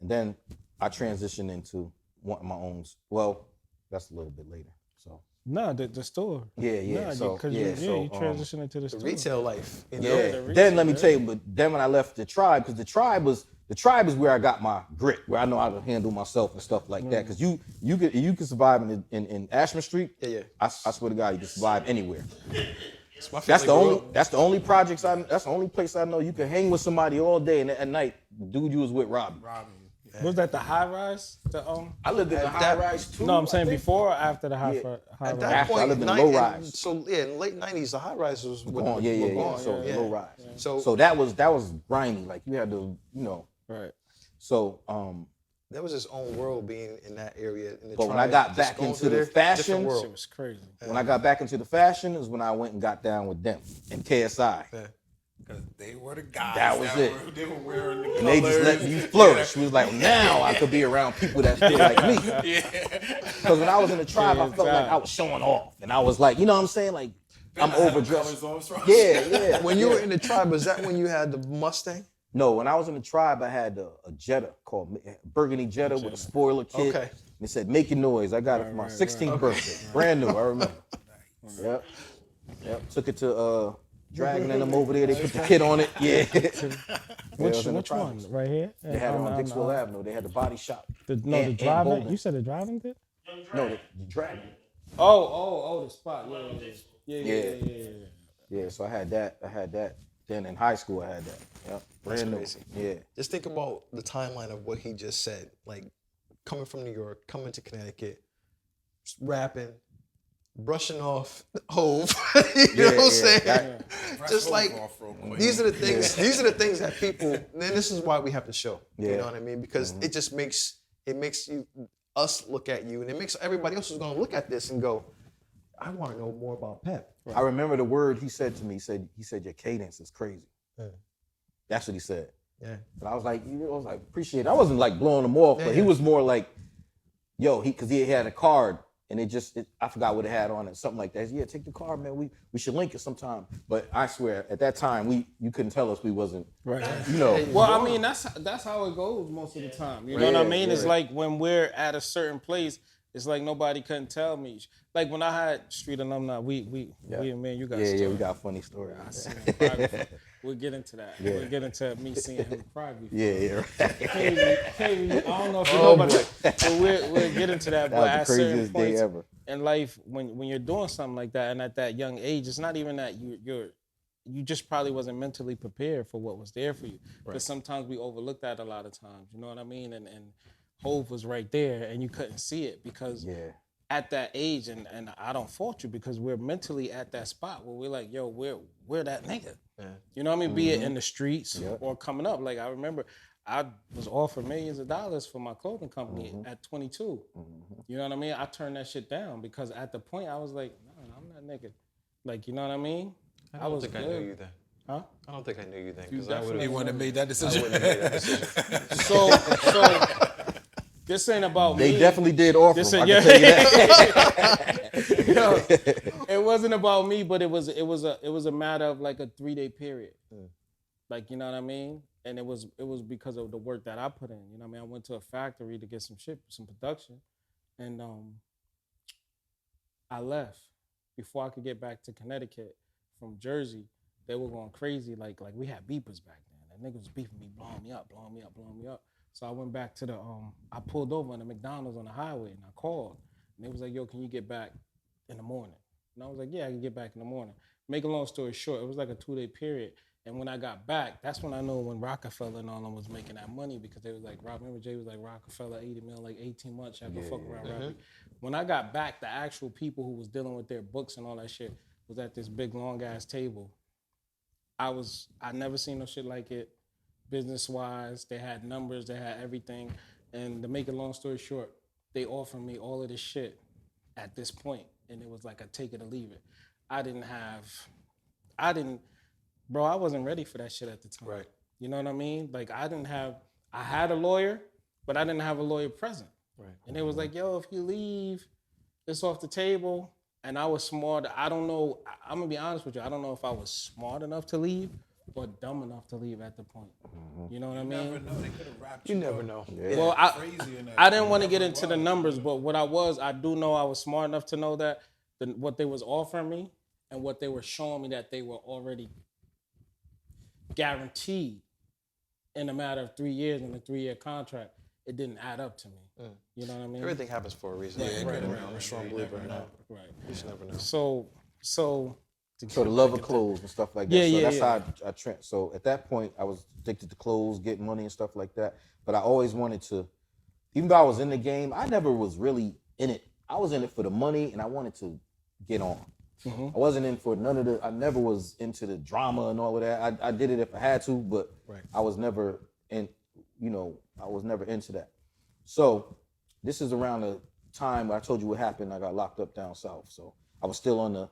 And then I transitioned into wanting my own. Well, that's a little bit later. So Nah, the store. yeah. Nah, So because yeah, you transitioned into the the store. retail life. You know? yeah. the Then let me retail, tell you, but then when I left the tribe, because the tribe is where I got my grit, where I know how to handle myself and stuff like that. Because you can survive in Ashman Street. Yeah. I swear to God, you can survive anywhere. It's my That's the family grew only. up. That's the only projects. That's the only place I know you can hang with somebody all day, and at night, the dude you was with robbed. Was that the high rise? I lived in the At high that- rise too. No, I'm saying I think. before or after the high Yeah. high At rise? that After, I point, lived in nine- low and rise. So yeah, in the late '90s, the high rises was Gone. Yeah. gone. So Yeah. low rise. So- So that was grimy. Like you had to, Right. So there was his own world being in that area. In the But when I tribe, got just back going into through the there, fashion, different world. Shit was crazy. when I got back into the fashion is when I went and got down with them in KSI. Yeah. Because they were the guys. That was it. They were wearing the And they just let me flourish. She was like, now I could be around people that feel like me. Because when I was in the tribe, I felt like I was showing off. And I was like, you know what I'm saying? Like, I'm overdressed. Yeah. When you were in the tribe, was that when you had the Mustang? No, when I was in the tribe, I had a Jetta called Burgundy Jetta with a spoiler kit. Okay. And it said, make your noise. I got it for my 16th birthday. Brand new, I remember. Yep. Yep. Took it to Dragon and them over there. They put the kit on it. Yeah. Which one? Right here? They had it on Dixwell Avenue. They had the body shop. The And driving. Bolden. You said the driving did? No, the Dragon. Oh, the spot. Yeah. Yeah, so I had that. Then in high school, I had that. Yep. Brand new. crazy. Yeah. Just think about the timeline of what he just said. Like coming from New York, coming to Connecticut, rapping, brushing off Hove. you know what I'm saying? Just like these are the things. These are the things that people. And this is why we have the show. Yeah. You know what I mean? Because it just makes us look at you, and it makes everybody else who's going to look at this and go, I want to know more about Pep. I remember the word he said to me. He said your cadence is crazy. That's what he said. Yeah. And I was like, appreciate it. I wasn't like blowing him off, but he was more like, yo, because he had a card and I forgot what it had on it, something like that. Yeah, take the card, man. We should link it sometime. But I swear, at that time, you couldn't tell us we wasn't, Right. you know. Well, I mean, that's how it goes most of the time. You know what I mean? It's like when we're at a certain place, it's like nobody couldn't tell me. Like when I had Street Alumni, we and man, you got Yeah, we got a funny story. I seen him cry before. We'll get into that. Yeah. We'll get into me seeing him cry before. Yeah. Maybe, I don't know if you know about it, but we'll get into that. But That at was the certain craziest day points ever. in life, when you're doing something like that, and at that young age, it's not even that you just probably wasn't mentally prepared for what was there for you. Because sometimes we overlook that a lot of times. You know what I mean? And Hove was right there, and you couldn't see it because at that age, and I don't fault you because we're mentally at that spot where we're like, yo, we're that nigga. Yeah. You know what I mean? Be it in the streets or coming up. Like I remember I was offered millions of dollars for my clothing company at 22. You know what I mean? I turned that shit down because at the point I was like, no, I'm that nigga. Like, you know what I mean? I don't think I knew you then. Huh? I don't think I knew you then. You I would You wouldn't have made that decision. So this ain't about They me. definitely did offer him. I Yeah. can tell you that. Yo, it wasn't about me, but it was a matter of like a 3-day period. Like, you know what I mean? And it was because of the work that I put in. You know what I mean? I went to a factory to get some production, and I left before I could get back to Connecticut from Jersey. They were going crazy. Like we had beepers back then. That nigga was beeping me, blowing me up. So I went back to I pulled over in the McDonald's on the highway and I called. And they was like, yo, can you get back in the morning? And I was like, yeah, I can get back in the morning. Make a long story short, it was like a 2-day period. And when I got back, that's when I know when Rockefeller and all them was making that money because they was like, remember Jay was like, Rockefeller, 80 mil, like 18 months, y'all go fuck around rapping. When I got back, the actual people who was dealing with their books and all that shit was at this big long ass table. I never seen no shit like it. Business-wise, they had numbers, they had everything. And to make a long story short, they offered me all of this shit at this point, and it was like a take it or leave it. I wasn't ready for that shit at the time. Right. You know what I mean? Like I had a lawyer, but I didn't have a lawyer present. Right. And it was like, yo, if you leave, it's off the table. And I was smart. I don't know. I'm gonna be honest with you. I don't know if I was smart enough to leave or dumb enough to leave at the point. You know what I mean? Never know. They could have wrapped You never know. Yeah. Well, Crazy in that. I didn't want to get into the numbers, but I do know I was smart enough to know that what they was offering me and what they were showing me that they were already guaranteed in a matter of 3 years in a 3-year contract, it didn't add up to me. You know what I mean? Everything happens for a reason. I'm a strong believer in that. Right. You just never know. So So the love of clothes and stuff like that. Yeah, so yeah, that's yeah. how I trend. So at that point, I was addicted to clothes, getting money and stuff like that. But I always wanted to, even though I was in the game, I never was really in it. I was in it for the money and I wanted to get on. I wasn't in for none of I never was into the drama and all of that. I did it if I had to, but I was never I was never into that. So this is around the time where I told you what happened. I got locked up down south. So I was still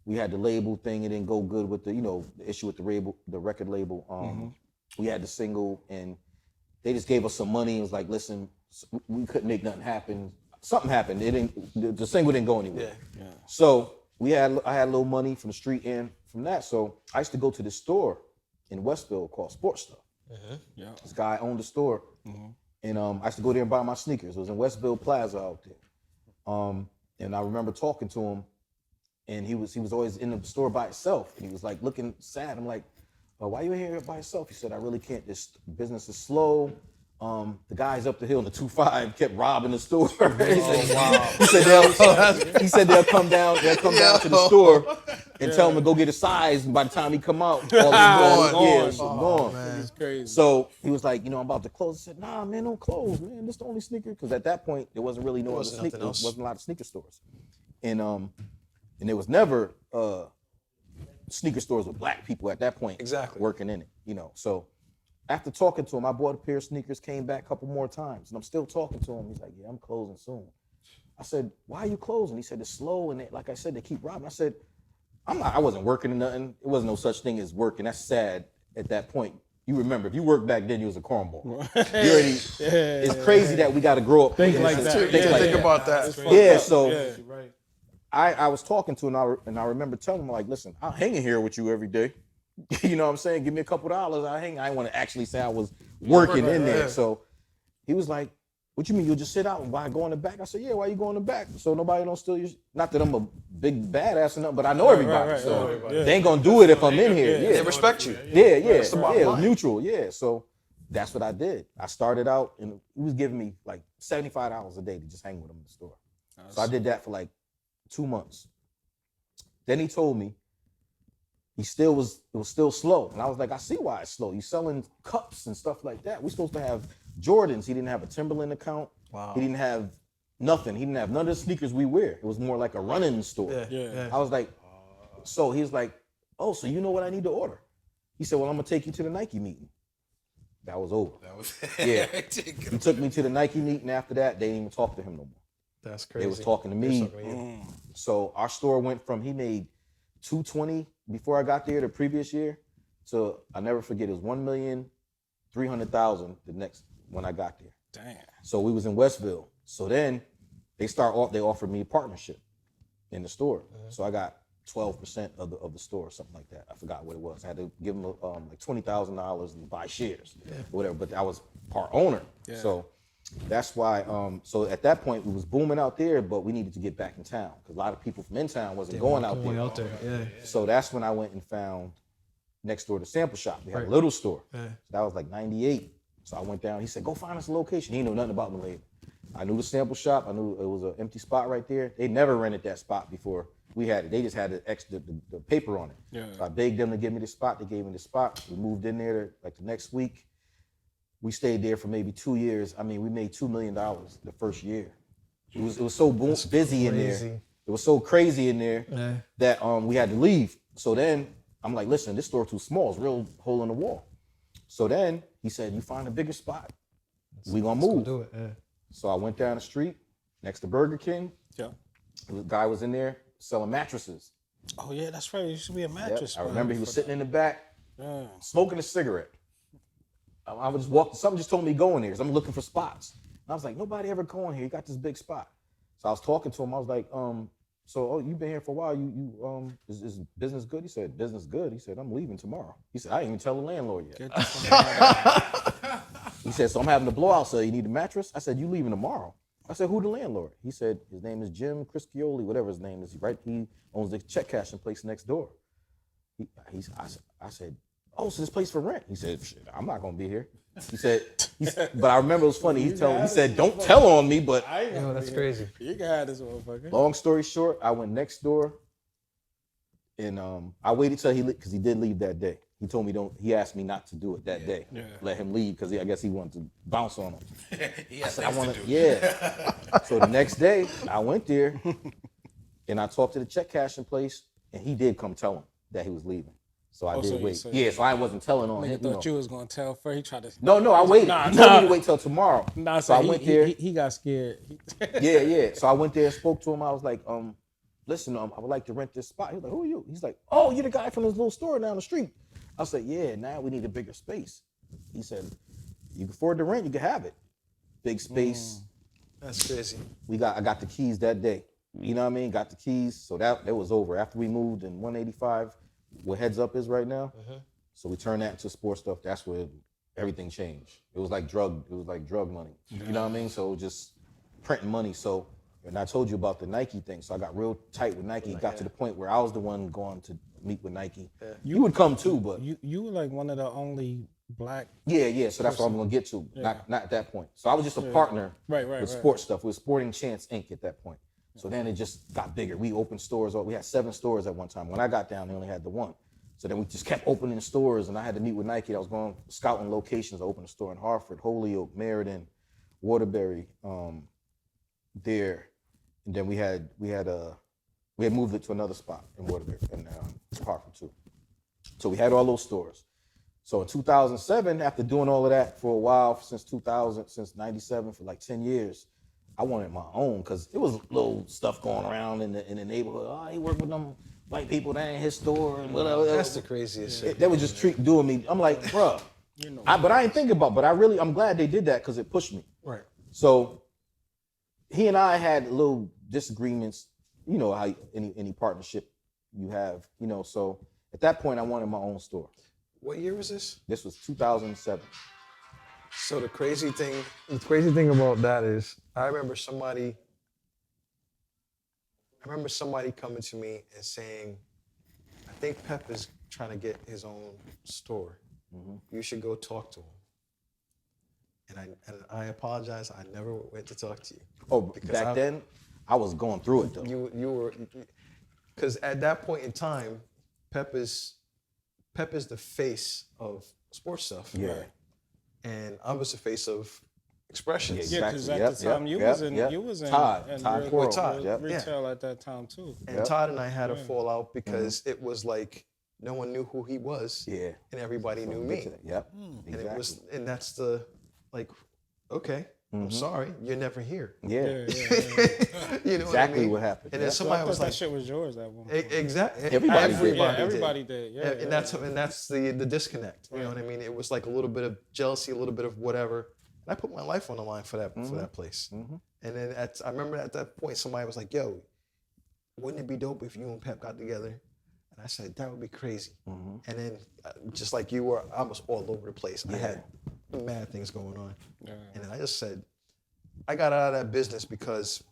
we had the label thing. It didn't go good with the issue with the record label. We had the single and they just gave us some money. It was like, listen, we couldn't make nothing happen. Something happened. The single didn't go anywhere. Yeah. So I had a little money from the street end from that. So I used to go to this store in Westville called Sports Stuff. Yeah. This guy owned the store, and I used to go there and buy my sneakers. It was in Westville Plaza out there. And I remember talking to him, and he was always in the store by himself, and he was like looking sad. I'm like, why you in here by yourself? He said, I really can't. This business is slow. The guys up the hill in the 2-5 kept robbing the store. He said they'll come down to the store and tell him to go get a size, and by the time he come out, all is gone. It's crazy. So he was like, I'm about to close. I said, nah, man, don't close, man. This the only sneaker, because at that point there wasn't really wasn't a lot of sneaker stores, and there was never sneaker stores with black people at that point working in it, So after talking to him, I bought a pair of sneakers, came back a couple more times, and I'm still talking to him. He's like, yeah, I'm closing soon. I said, why are you closing? He said, it's slow, and like I said, they keep robbing. I said, I wasn't working in nothing. It wasn't no such thing as working. That's sad at that point. You remember, if you worked back then, you was a cornball. It's crazy that we got to grow up. Think like that. Think about that. Yeah, so I was talking to him, and I remember telling him, like, listen, I'll hang in here with you every day. You know what I'm saying? Give me a couple dollars, I didn't want to actually say I was working in there. So he was like, what you mean, you'll just sit out and go in the back? I said, yeah, why you go in the back? So nobody don't steal your, not that I'm a big badass or nothing, but I know everybody. So they ain't gonna do it if I'm in here. Yeah. They respect you. Yeah, neutral, yeah. So that's what I did. I started out, and he was giving me like $75 a day to just hang with him in the store. So I did that for like 2 months. Then he told me it was still slow. And I was like, I see why it's slow. You're selling cups and stuff like that. We're supposed to have Jordans. He didn't have a Timberland account. Wow. He didn't have nothing. He didn't have none of the sneakers we wear. It was more like a running store. Yeah. I was like, so he was like, oh, so you know what I need to order? He said, well, I'm gonna take you to the Nike meeting. That was over. Yeah. He took me to the Nike meeting. After that, they didn't even talk to him no more. That's crazy. They was talking to me. So our store went from, he made $220 before I got there the previous year. So I never forget, it was $1,300,000 the next when I got there. Damn. So we was in Westville. So then they offered me a partnership in the store. So I got 12% of the store or something like that. I forgot what it was. I had to give them like $20,000 and buy shares, whatever. But I was part owner. Yeah. So that's why. So at that point we was booming out there, but we needed to get back in town because a lot of people from in town wasn't going out there. So that's when I went and found next door to Sample Shop. They had a little store. So that was like 98. So I went down. He said, "Go find us a location." He knew nothing about the label. I knew the Sample Shop. I knew it was an empty spot right there. They never rented that spot before we had it. They just had the paper on it. Yeah. So I begged them to give me the spot. They gave me the spot. We moved in there like the next week. We stayed there for maybe 2 years. I mean, we made $2 million the first year. It was so busy in there. It was so crazy in there that we had to leave. So then I'm like, listen, this store too small. It's a real hole in the wall. So then he said, you find a bigger spot. We gonna move. Do it. So I went down the street next to Burger King. Yeah. The guy was in there selling mattresses. Oh yeah, that's right. It used to be a mattress. I remember he was sitting in the back, Yeah. smoking a cigarette. I would just walk. Something just told me to go in there because I'm looking for spots. And I was like, nobody ever go in here. You got this big spot. So I was talking to him. I was like, you've been here for a while. Is business good? He said, business good. He said, I'm leaving tomorrow. He said, I didn't even tell the landlord yet. He said, so I'm having a blowout sale. You need a mattress? I said, you leaving tomorrow? I said, who the landlord? He said, his name is Jim Criscioli, whatever his name is. Right? He owns the check cashing place next door. I said, oh, so this place for rent? He said, shit, I'm not gonna be here. He said, but I remember it was funny. He said, don't tell on me, but That's crazy. You got this motherfucker. long story short, I went next door and I waited till because he did leave that day. He told me he asked me not to do it that day. Yeah. Let him leave because I guess he wanted to bounce on him. He had I things want to to, do. yeah. So the next day I went there and I talked to the check cashing place and he did come tell him that he was leaving. So I did wait. So I wasn't telling on him. Nigga thought you was gonna tell first. He tried to. No, I waited. He told me to wait till tomorrow. Nah, so I went there. He got scared. Yeah. So I went there and spoke to him. I was like, listen, I would like to rent this spot. He was like, who are you? He's like, oh, you're the guy from this little store down the street. I was like, yeah, now we need a bigger space. He said, you can afford the rent, you can have it. Big space. That's crazy. I got the keys that day. You know what I mean? Got the keys. So that was over. After we moved in 185, where Heads Up is right now. So we turned that into sports stuff. That's where everything changed. It was like drug money. You know what I mean? So it was just printing money. So, and I told you about the Nike thing. So I got real tight with Nike. It got to the point where I was the one going to meet with Nike. Yeah. You would come too, but you were like one of the only black. Yeah. So that's what I'm gonna get to. Yeah. Not at that point. So I was just a partner with sports stuff. It was Sporting Chance Inc. at that point. So then it just got bigger. We opened stores. We had 7 stores at one time. When I got down, they only had the 1. So then we just kept opening stores, and I had to meet with Nike. I was going scouting locations. I opened a store in Hartford, Holyoke, Meriden, Waterbury, there, and then we had moved it to another spot in Waterbury and Hartford too. So we had all those stores. So in 2007, after doing all of that for a while, since 97, for like 10 years, I wanted my own because it was little stuff going around in the neighborhood. Oh, he worked with them white people, that ain't his store and whatever. That's the craziest shit. They was just doing me. I'm like, bruh. But I ain't thinking about. But I'm glad they did that because it pushed me. Right. So he and I had little disagreements. You know how any partnership you have. You know. So at that point, I wanted my own store. What year was this? This was 2007. So the crazy thing about that is, I remember somebody coming to me and saying, I think Pep is trying to get his own store. Mm-hmm. You should go talk to him. And I apologize, I never went to talk to you. Oh, back then, I was going through it though. You were, because at that point in time, Pep is the face of sports stuff. Yeah. Right? And I was the face of expressions. Yeah, because at the time you was in Todd retail at that time too. And Todd and I had a fallout because it was like no one knew who he was. Yeah. And everybody knew me. Yep. And and that's the like, okay, I'm sorry, you're never here. Yeah. You know exactly what I mean? what happened. And then somebody was like, that shit was yours at one point. Exactly. Everybody did. Yeah. And that's the disconnect. You know what I mean? It was like a little bit of jealousy, a little bit of whatever. And I put my life on the line for that place. Mm-hmm. And then I remember at that point somebody was like, yo, wouldn't it be dope if you and Pep got together? And I said, that would be crazy. Mm-hmm. And then just like you were, I was all over the place. I had mad things going on. Yeah. And then I just said, I got out of that business because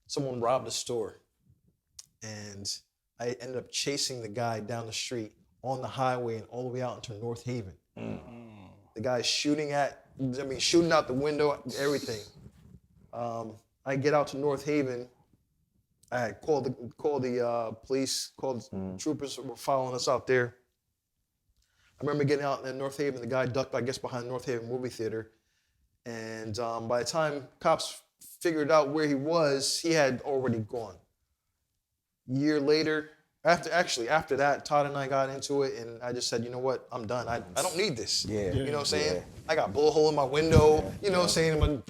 someone robbed a store. And I ended up chasing the guy down the street on the highway and all the way out into North Haven. Mm-hmm. The guy's shooting out the window, everything. I get out to North Haven. I had called the police, troopers were following us out there. I remember getting out in North Haven. The guy ducked, I guess, behind North Haven movie theater. And by the time cops figured out where he was, he had already gone. Year later, after that, Todd and I got into it, and I just said, you know what, I'm done. I don't need this. Yeah. You know what I'm saying? Yeah. I got a bullet hole in my window. You know what I'm saying? I'm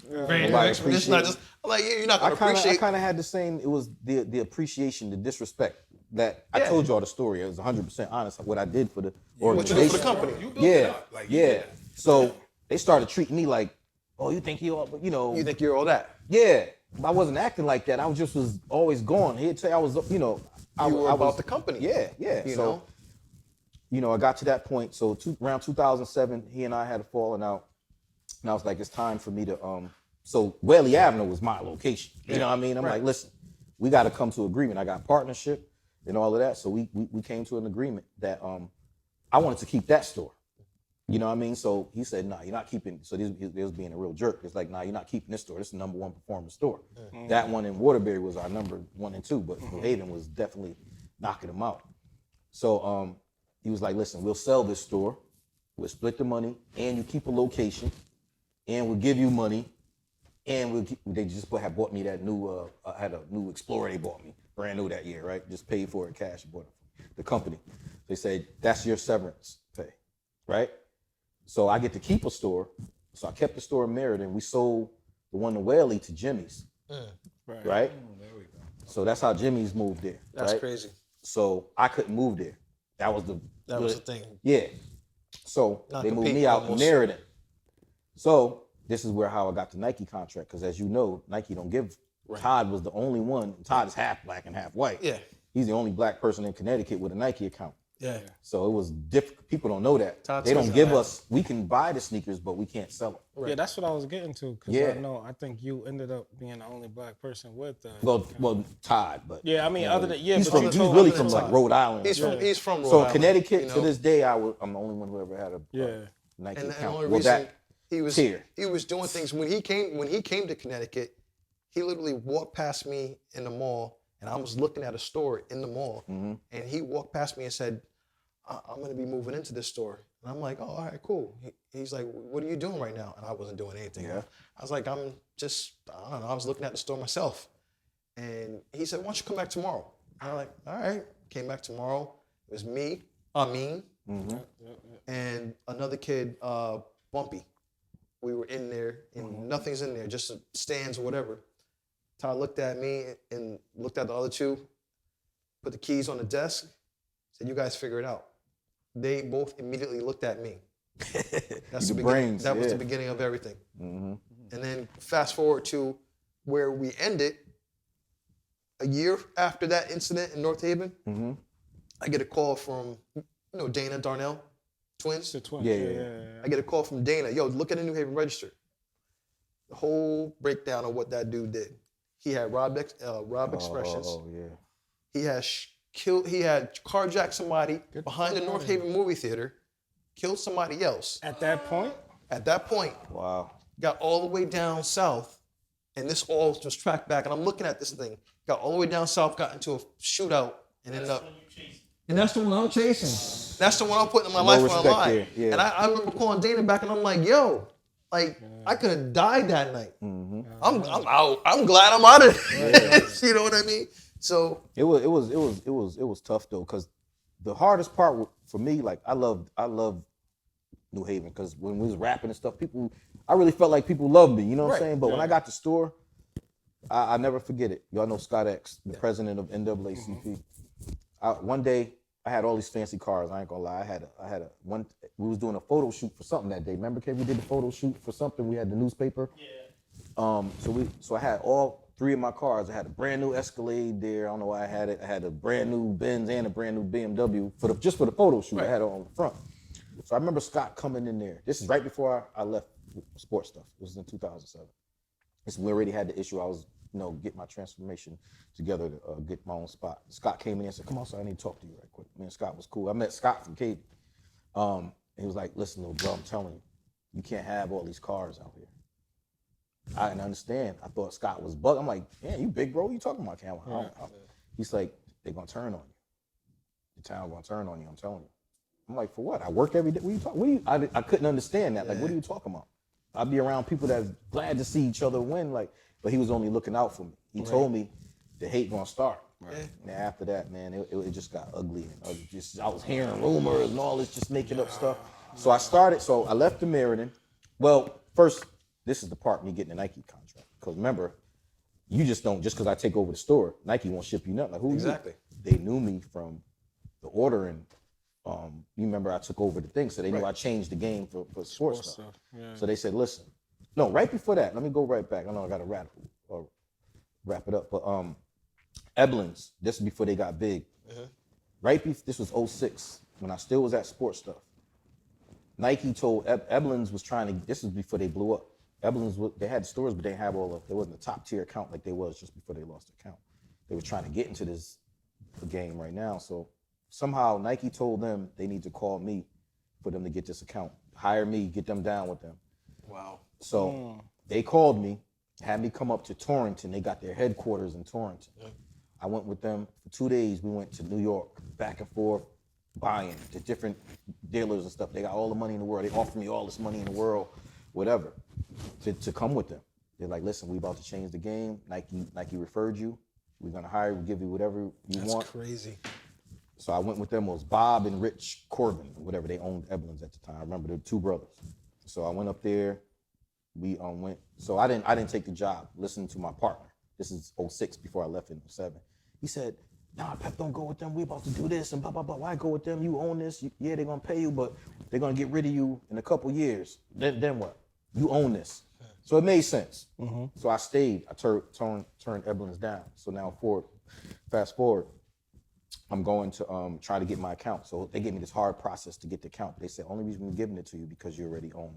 like, you're not gonna appreciate. I kind of had the same. It was the appreciation, the disrespect that I told y'all the story. It was 100% honest what I did for the organization. What you did for the company. You built it up. Like, So they started treating me like, oh, you think you all, You think you're all that? Yeah. I wasn't acting like that. I was always gone. He'd say I was, I was about the company. Yeah. I got to that point. So around 2007, he and I had a falling out. And I was like, it's time for me to, so Whaley Avenue was my location. You know what I mean? I'm like, listen, we got to come to agreement. I got partnership and all of that. So we came to an agreement that I wanted to keep that store. You know what I mean? So he said, nah, you're not keeping, so he was being a real jerk. It's like, nah, you're not keeping this store. This is the number 1 performing store. Mm-hmm. That one in Waterbury was our number 1 and 2, but New Haven was definitely knocking them out. So he was like, listen, we'll sell this store. We'll split the money, and you keep a location, and we'll give you money, and they just had bought me that new, I had a new Explorer they bought me, brand new that year, right? Just paid for it cash, bought it, the company. They said, that's your severance pay, right? So I get to keep a store. So I kept the store in Meriden. We sold the one in Whaley to Jimmy's, right? There we go. So that's how Jimmy's moved there. That's right? crazy. So I couldn't move there. That was the thing. Yeah. So they moved me out to Meriden. So this is how I got the Nike contract, because as you know, Nike don't give. Todd was the only one. Todd is half black and half white. Yeah. He's the only black person in Connecticut with a Nike account. Yeah. So it was difficult. People don't know that. Todd They don't Swift, give yeah. us. We can buy the sneakers, but we can't sell them. Yeah, that's what I was getting to. Because Yeah. I think you ended up being the only black person with that. Well, Todd, but Yeah, I mean, other than he's but from, you he's told really me from that like Todd- Rhode Island. He's from Rhode So Island. Connecticut you know? to this day, I'm the only one who ever had a Yeah. Nike And the account. only Well, reason that he was tier. doing things when he came to Connecticut, he literally walked past me in the mall, and I was looking at a store in the mall, Mm-hmm. and he walked past me and said, I'm going to be moving into this store. And I'm like, oh, all right, cool. He's like, what are you doing right now? And I wasn't doing anything. Yeah. I was like, I don't know, I was looking at the store myself. And he said, why don't you come back tomorrow? And I'm like, all right. Came back tomorrow. It was me, Amin, and another kid, Bumpy. We were in there, and nothing's in there, just stands or whatever. Todd looked at me and looked at the other two, put the keys on the desk, said, you guys figure it out. They both immediately looked at me. That's the beginning. brains, That was the yeah. beginning of everything. Mm-hmm. And then fast forward to where we ended. A year after that incident in North Haven, I get a call from, Dana Darnell, twins. The twins. Yeah. I get a call from Dana. Yo, look at the New Haven Register. The whole breakdown of what that dude did. He had robbed Expressions. Oh yeah. He had he had carjacked somebody behind the North Haven movie theater, killed somebody else. At that point? At that point, Wow. got all the way down south, and this all was tracked back. And I'm looking at this thing. Got all the way down south, got into a shootout, and ended up. And that's the one I'm chasing. That's the one I'm putting my life on the respect line. there, yeah. And I remember calling Dana back, and I'm like, yo, I could have died that night. I'm out. I'm glad I'm out of it. You know what I mean? So It was tough though, because the hardest part for me, like I love New Haven, because when we was rapping and stuff, I really felt like people loved me. You know what I'm saying? But when I got to store, I never forget it. Y'all know Scott X, the president of NAACP. One day I had all these fancy cars. I ain't gonna lie. I had a one. We was doing a photo shoot for something that day. Remember, Kay? We did the photo shoot for something. We had the newspaper. Yeah. So I had all three of my cars. I had a brand new Escalade there. I don't know why I had it. I had a brand new Benz and a brand new BMW just for the photo shoot. I had it on the front. So I remember Scott coming in there. This is right before I left sports stuff. This was in 2007. We already had the issue. I was, get my transformation together to get my own spot. Scott came in and said, come on, sir, I need to talk to you right quick. Me and Scott was cool. I met Scott from Katy. He was like, listen, little bro, I'm telling you, you can't have all these cars out here. I didn't understand. I thought Scott was bugging. I'm like, man, you big bro, what you talking about, Cam? He's like, they're going to turn on you. The town going to turn on you, I'm telling you. I'm like, for what? I work every day. What are you talking? I couldn't understand that. Like, what are you talking about? I'd be around people that's glad to see each other win. But he was only looking out for me. He told me the hate gonna start. Right. And after that, man, it just got ugly. And I was hearing rumors and all this, just making up stuff. So I left the Meriden. Well, first, this is the part me getting a Nike contract. Because remember, you just don't, just because I take over the store, Nike won't ship you nothing. Like, who exactly? They knew me from the ordering. You remember I took over the thing, so they knew I changed the game for sports stuff. Yeah. So they said, listen, no, right before that, let me go right back. I know I got to wrap it up, but Eblin's, this is before they got big. This was 06, when I still was at sports stuff. Nike told Eblin's was trying to, this was before they blew up. Eblin's, they had stores, but they didn't have they wasn't a top tier account like they was just before they lost the account. They were trying to get into this game right now, so somehow Nike told them they need to call me for them to get this account. Hire me, get them down with them. Wow. So they called me, had me come up to Torrington. They got their headquarters in Torrington. I went with them for 2 days. We went to New York, back and forth, buying to different dealers and stuff. They got all the money in the world. They offered me all this money in the world, whatever, to come with them. They're like, listen, we about to change the game. Nike referred you. We're gonna hire you, we'll give you whatever you want. That's crazy. So I went with them. It was Bob and Rich Corbin, whatever. They owned Eblin's at the time. I remember the two brothers. So I went up there. We went. So I didn't take the job. Listening to my partner. This is 06 before I left in 07. He said, nah, Pep, don't go with them. We about to do this and blah, blah, blah. Why go with them? You own this. Yeah, they're going to pay you, but they're going to get rid of you in a couple years. Then what? You own this. So it made sense. So I stayed. I turned Eblin's down. So now fast forward. I'm going to try to get my account. So they gave me this hard process to get the account. They said, only reason we're giving it to you because you already own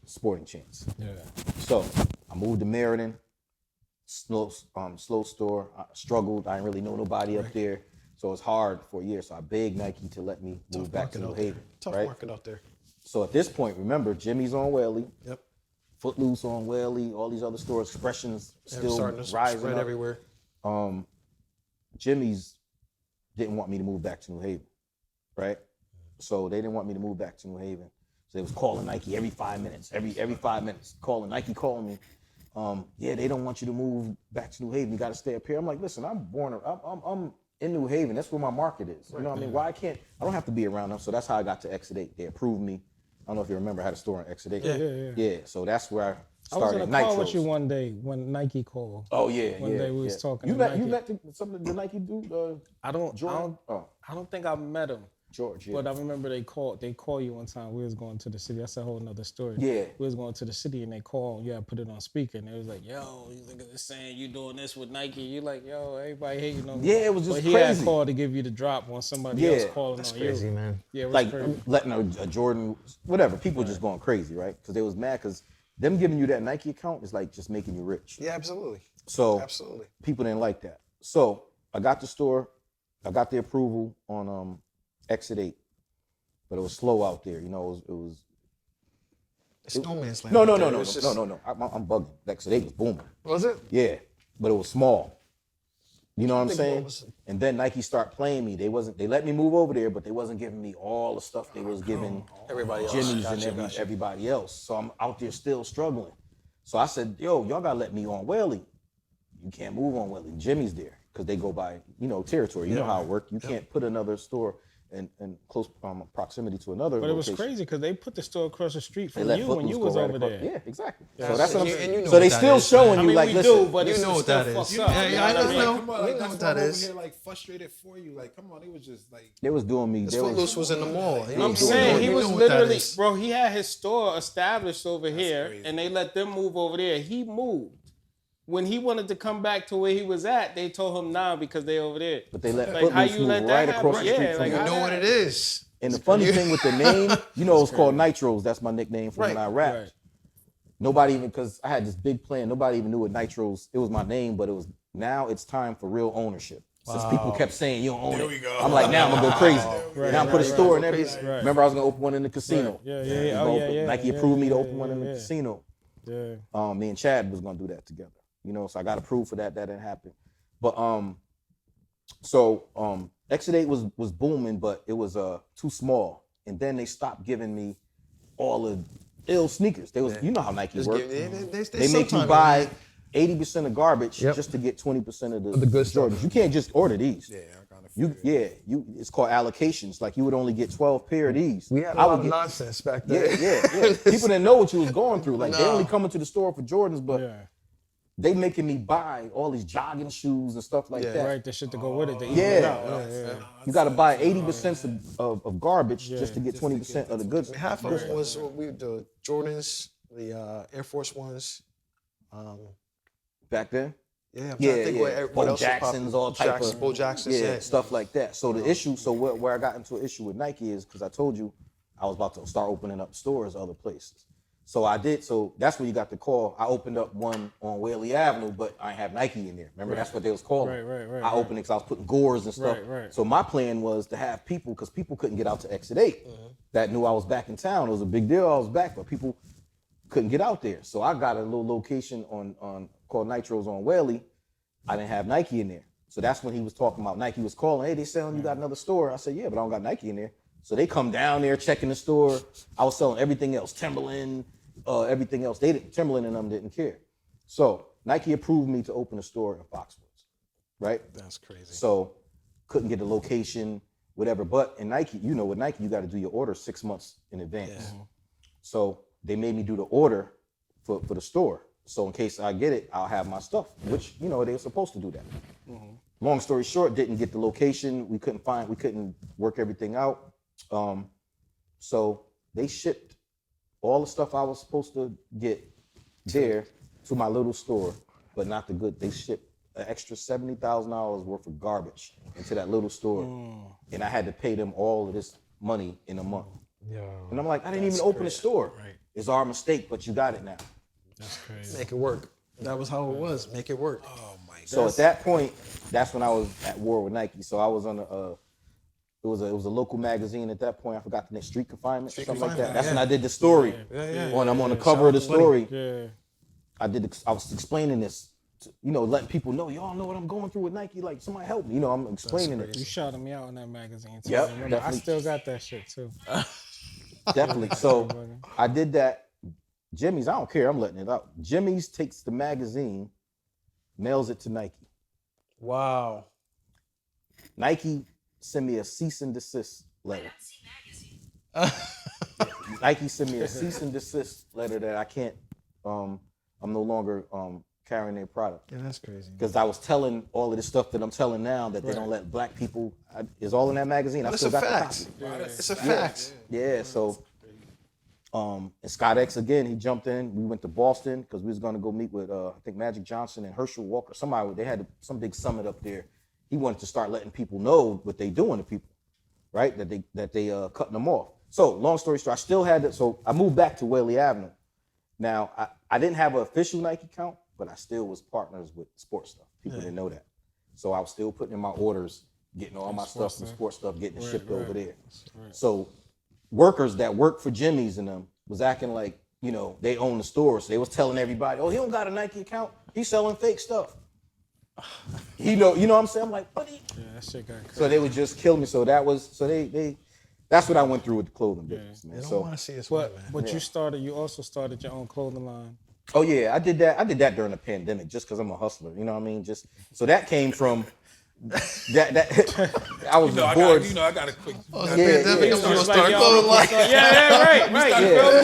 Sporting Chance. Yeah. So I moved to Meriden, slow store. I struggled. I didn't really know nobody up there. So it was hard for a year. So I begged Nike to let me move back to New Haven. Tough right? market out there. So at this point, remember, Jimmy's on Whaley. Yep. Footloose on Whaley, all these other stores, Expressions still starting to rising spread up. everywhere. Jimmy's didn't want me to move back to New Haven, right? So they didn't want me to move back to New Haven. So they was calling Nike every 5 minutes, every 5 minutes, Nike calling me. Yeah, they don't want you to move back to New Haven. You got to stay up here. I'm like, listen, I'm in New Haven. That's where my market is. You know what I mean? I don't have to be around them. So that's how I got to Exit 8. They approved me. I don't know if you remember, I had a store in Exit 8. Yeah. So that's where I started. I was in a call with you one day when Nike called. Oh yeah, One day we was talking. You to met Nike. you met some of the Nike dude. I don't think I met him. George. Yeah. But I remember they called you one time. We was going to the city. That's a whole nother story. Yeah. We was going to the city and they called. You had to put it on speaker and it was like, yo, these niggas is saying you doing this with Nike. You like, yo, everybody hating on me. Yeah, it was just but he crazy. had called to give you the drop on somebody else calling That's on crazy, you. man. Yeah, it was Like crazy. letting a Jordan, whatever. People just going crazy, right? Because they was mad because them giving you that Nike account is like just making you rich. Yeah, absolutely. So Absolutely. people didn't like that. So I got the store, I got the approval on Exit 8, but it was slow out there. You know, it was. It's no man's land. No. out there. It was just- No. I'm bugging. Exit 8 was booming. Was it? Yeah, but it was small. You know what I'm think saying? what was- And then Nike start playing me. They let me move over there, but they wasn't giving me all the stuff they was giving Everybody else. Jimmy's Gotcha, and gotcha. everybody else. So I'm out there still struggling. So I said, yo, y'all gotta let me on Whaley. You can't move on Whaley. Jimmy's there because they go by, territory. You know how it works. You can't put another store in close proximity to another But it was location. crazy because they put the store across the street They from let you when Footloose you go was right over across- there. Yeah, exactly. Yeah, So that's what I'm and saying. you know So they what that still is. showing I you mean, like, we listen. do, but you it's know what still that is. fucks You- up. yeah, You I know what know. mean? Come on, We like, know that's what why that I'm is. over here, like, frustrated for you. Like, come on, it was just like. They was doing me. This They was, Footloose was in the mall. You know I'm what saying he You was know what that literally, is. bro. He had his store established over here, crazy. and they let them move over there. He moved. When he wanted to come back to where he was at, they told him nah because they over there. but they let Like how Footloose you move let that right happen? across the street Yeah, from like me. You how know what that- it is. And the funny thing with the name, it was called Nitros. That's my nickname from when I rapped. Right. Nobody even, because I had this big plan, nobody even knew what Nitros, it was my name, but now it's time for real ownership. Since people kept saying, you don't own There it. we go. I'm like, now I'm going to go crazy. Right, now I'm put a right, store in right. every. Crazy. Right. Remember, I was going to open one in the casino. Yeah. We Oh, both- yeah. Nike yeah, approved me to yeah, open one in the yeah. casino. Yeah. Me and Chad was going to do that together. So I got approved for that. That didn't happen. But Exit 8 was booming, but it was too small. And then they stopped giving me all the ill sneakers. They was, you know how Nike Just work. give- They make you sometimes, buy man. 80% of garbage Yep. just to get 20% of the good stuff. Jordans. You can't just order these. Yeah, I kind of It's called allocations. Like you would only get 12 pair of these. We had a I lot would of get- nonsense back then. Yeah. People didn't know what you was going through. Like they No. only coming to the store for Jordans, but Yeah. they making me buy all these jogging shoes and stuff like Yeah. that. Right, the shit to go with it. They eat Yeah. it out. Yeah. You got to buy 80% of garbage just to get 20% of the goods. Half of it was what the Jordans, the Air Force Ones. Back then. Yeah, I'm trying Yeah, to think yeah. what Bo else was Jacksons, popular. all type of Bo Jacksons, yeah. stuff like that. So the issue, where I got into an issue with Nike is because I told you I was about to start opening up stores other places. So I did. So that's where you got the call. I opened up one on Whaley Avenue, but I have Nike in there. Remember, that's what they was calling. Right. I opened it because I was putting gores and stuff. Right. So my plan was to have people, because people couldn't get out to Exit 8, that knew I was back in town. It was a big deal. I was back, but people couldn't get out there. So I got a little location on called Nitros on Whaley. I didn't have Nike in there. So that's when he was talking about Nike was calling, hey, they selling you got another store. I said, yeah, but I don't got Nike in there. So they come down there checking the store. I was selling everything else, Timberland, everything else. Timberland and them didn't care. So Nike approved me to open a store in Foxwoods, right? That's crazy. So couldn't get the location, whatever. But in Nike, with Nike, you got to do your order 6 months in advance. So they made me do the order for the store. So in case I get it, I'll have my stuff, which, they were supposed to do that. Long story short, didn't get the location. We couldn't work everything out. So they shipped all the stuff I was supposed to get there to my little store, but not the good. They shipped an extra $70,000 worth of garbage into that little store, and I had to pay them all of this money in a month. And I'm like, I didn't even open the store. Right. It's our mistake, but you got it now. That's crazy. Make it work. That was how it was. Make it work. Oh my God. So at that point, that's when I was at war with Nike. So I was on it was a local magazine at that point. I forgot the name, Street Confinement, something like that. That's when I did the story. When I'm on the cover of the story. Yeah. I was explaining this, letting people know, y'all know what I'm going through with Nike. Like, somebody help me. I'm explaining it. You shouted me out in that magazine too. Yep, Remember, I definitely. still got that shit too. Definitely. So I did that. Jimmy's, I don't care. I'm letting it out. Jimmy's takes the magazine, mails it to Nike. Wow. Nike sent me a cease and desist letter. Nike sent me a cease and desist letter that I can't, I'm no longer carrying their product. Yeah, that's crazy. Because I was telling all of this stuff that I'm telling now that they don't let black people, it's all in that magazine. I It's still a got fact. the copy. It's a fact. Yeah, so, and Scott X again, he jumped in. We went to Boston because we was gonna go meet with, I think Magic Johnson and Herschel Walker. Somebody, they had some big summit up there. He wanted to start letting people know what they doing to people, right? That they cutting them off. So long story short, I still had that. So I moved back to Whaley Avenue. Now, I didn't have an official Nike account, but I still was partners with sports stuff. People didn't know that. So I was still putting in my orders, getting all my stuff from sports stuff, getting it shipped over there. So workers that work for Jimmy's and them was acting like, they own the store. So they was telling everybody, oh, he don't got a Nike account. He's selling fake stuff. You know what I'm saying? I'm like, buddy. Yeah, that shit got crazy. So they would just kill me. So that's what I went through with the clothing business, man. They don't So, want to see us win, man. But you also started your own clothing line. oh yeah, I did that during the pandemic just because I'm a hustler. You know what I mean? So that came from that I was bored. I got a quick. Pandemic, I'm gonna Like, start yo, clothing line. right. Yeah. Yo,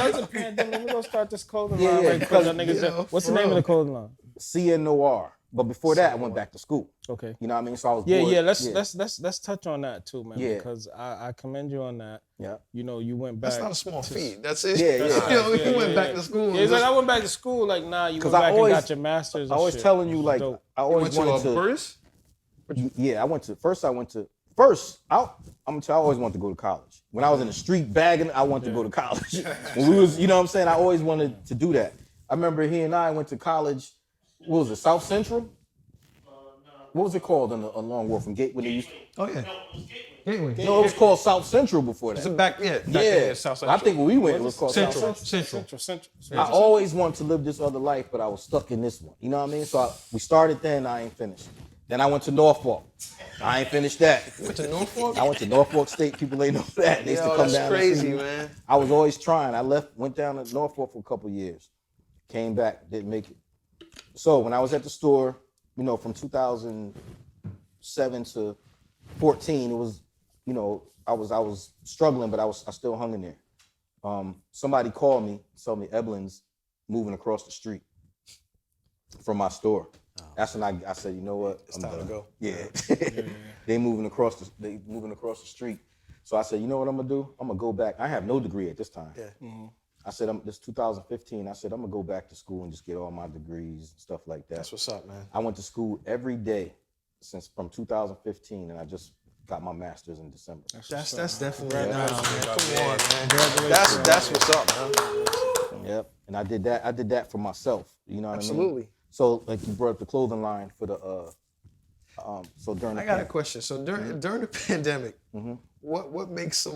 it's a pandemic. We're gonna start this clothing line right quick. Y'all niggas what's the name of the clothing line? CN Noir. But before that, I went back to school. Okay. You know what I mean? So I was Yeah, bored. yeah. Let's touch on that too, man. Yeah. Because I commend you on that. Yeah. You went back. That's not a small feat. That's it. Yeah, yeah. You went back to school. Yeah, it's like I went back to school. Like, nah, you went I back always- and got your master's. I and was shit. telling you, like, Dope. I went always to wanted to. Burris? Yeah, I always wanted to go to college. When I was in the street bagging, I wanted to go to college. When we was, you know what I'm saying? I always wanted to do that. I remember he and I went to college. What was it, South Central? What was it called on Long Wharf from Gateway? They used Oh, yeah. Gateway. no, it was called South Central before that. Back there, South Central. I think when we went, it was called South Central. Central. I always wanted to live this other life, but I was stuck in this one. You know what I mean? So we started then, I ain't finished. Then I went to Norfolk. I ain't finished that. You went to Norfolk? I went to Norfolk State. People ain't know that. They used to Yo, come that's down. crazy, and see me. man. I was always trying. Went down to Norfolk for a couple years. Came back, didn't make it. So when I was at the store, from 2007 to 14, it was, I was struggling, but I still hung in there. Somebody called me, told me Eblin's moving across the street from my store. That's when I said, you know what? It's time to go. Yeah. They moving across the street. So I said, you know what I'm gonna do? I'm gonna go back. I have no degree at this time. Yeah. I said, this 2015. I said, I'm gonna go back to school and just get all my degrees and stuff like that. That's what's up, man. I went to school every day from 2015, and I just got my master's in December. That's definitely nice, man. Congratulations. Come on, man. That's what's up, man. Yep. And I did that for myself. You know what I mean? Absolutely. So like you brought up the clothing line for the so during the I got a question. So during the pandemic, Mm-hmm. what makes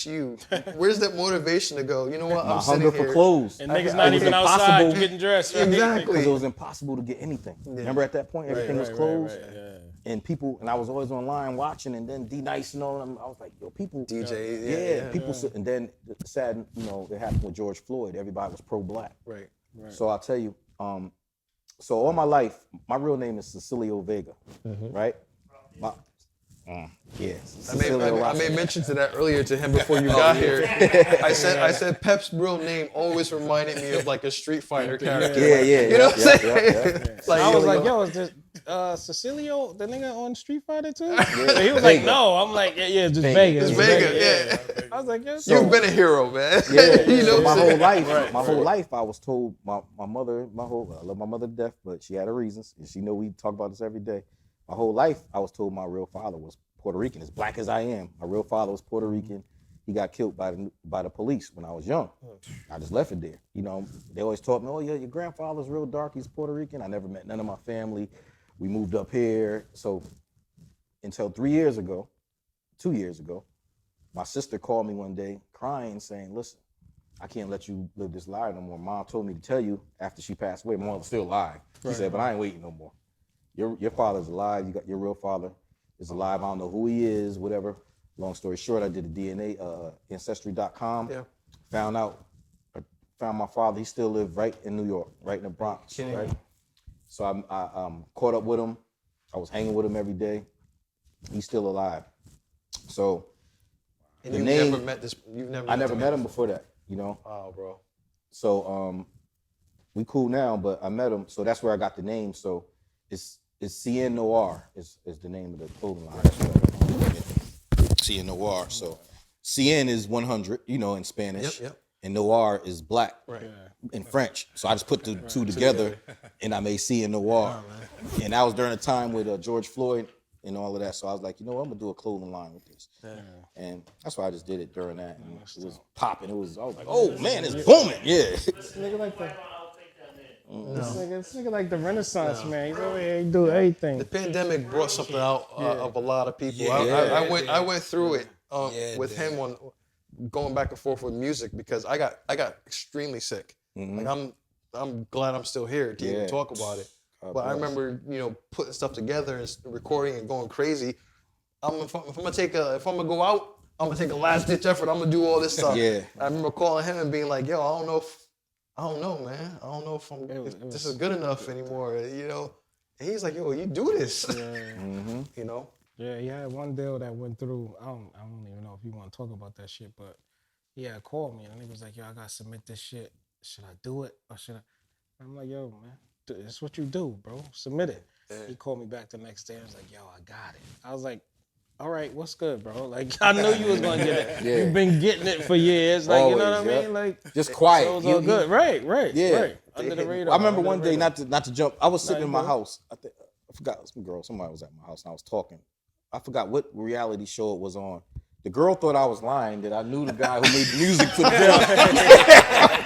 you? Where's that motivation to go? You know what? my I'm sitting hunger here. for clothes. And niggas It not was even outside. impossible. You getting dressed. Right? Exactly. Because it was impossible to get anything. Remember at that point, everything was closed. Right. And people, and I was always online watching, and then D-Nice and all them. I was like, yo, people. DJ, people. And then the sad, it happened with George Floyd. Everybody was pro-black. Right. So I'll tell you, so all my life, my real name is Cecilio Vega, right? I made mention to that earlier to him before you got here. I said Pep's real name always reminded me of like a Street Fighter character. Yeah. You know what I'm saying? I was like, yo, is Cecilio, the nigga on Street Fighter too? So he was like, no. I'm like, yeah, it's just Vega. It's Vega, yeah. I was like, yeah. You've been a hero, man. Yeah, You know so what my I'm whole saying? life, whole life, I was told I love my mother to death, but she had her reasons, and she know we talk about this every day. My whole life, I was told my real father was Puerto Rican, as black as I am. My real father was Puerto Rican. He got killed by the police when I was young. I just left it there. You know, they always taught me, oh yeah, your grandfather's real dark, he's Puerto Rican. I never met none of my family. We moved up here. So until 2 years ago, my sister called me one day crying, saying, listen, I can't let you live this lie no more. Mom told me to tell you after she passed away. My mother's still alive. She said, but I ain't waiting no more. Your father's alive. You got your real father is alive. I don't know who he is, whatever. Long story short, I did a DNA, ancestry.com. Yeah. Found my father. He still lived right in New York, right in the Bronx. Right? So I caught up with him. I was hanging with him every day. He's still alive. So And the you've name, never met this. I never met him before that, you know. Wow, bro. So we cool now, but I met him. So that's where I got the name. So it's Cien Noir is the name of the clothing line. That's what Cien Noir. So Cien is 100, you know, in Spanish. Yep. And Noir is black Right. in French. So I just put the two together and I made Cien Noir. And that was during a time with George Floyd and all of that. So I was like, you know what, I'm gonna do a clothing line with this. And that's why I just did it during that. And it was popping. I was like, oh man, it's booming. Yeah. This nigga like this nigga like the Renaissance man. He's over here, he do everything. The pandemic brought something out of a lot of people. Yeah. I went through it Yeah, with him on going back and forth with music because I got extremely sick. Like I'm glad I'm still here to even talk about it. But I remember, you know, putting stuff together and recording and going crazy. If I'm gonna go out, I'm gonna take a last ditch effort. I'm gonna do all this stuff. Yeah. I remember calling him and being like, "Yo, I don't know, man. I don't know if this is good enough anymore." You know, and he's like, "Yo, you do this." You know. Yeah, he had one deal that went through. I don't even know if you want to talk about that shit, but he had called me and he was like, "Yo, I gotta submit this shit. Should I do it or should I?" I'm like, "Yo, man, it's what you do, bro. Submit it." He called me back the next day and was like, "Yo, I got it." I was like, all right, what's good, bro? Like, I knew you was gonna get it. Yeah. You've been getting it for years. Like, you know what I mean? Like, just quiet. so it was all good. Right. Yeah. Right. Under the radar. I remember under one the day, radar. not to jump. I was sitting in my good. house. I forgot some girl. Somebody was at my house and I was talking. I forgot what reality show it was on. The girl thought I was lying that I knew the guy who made the music for the girl.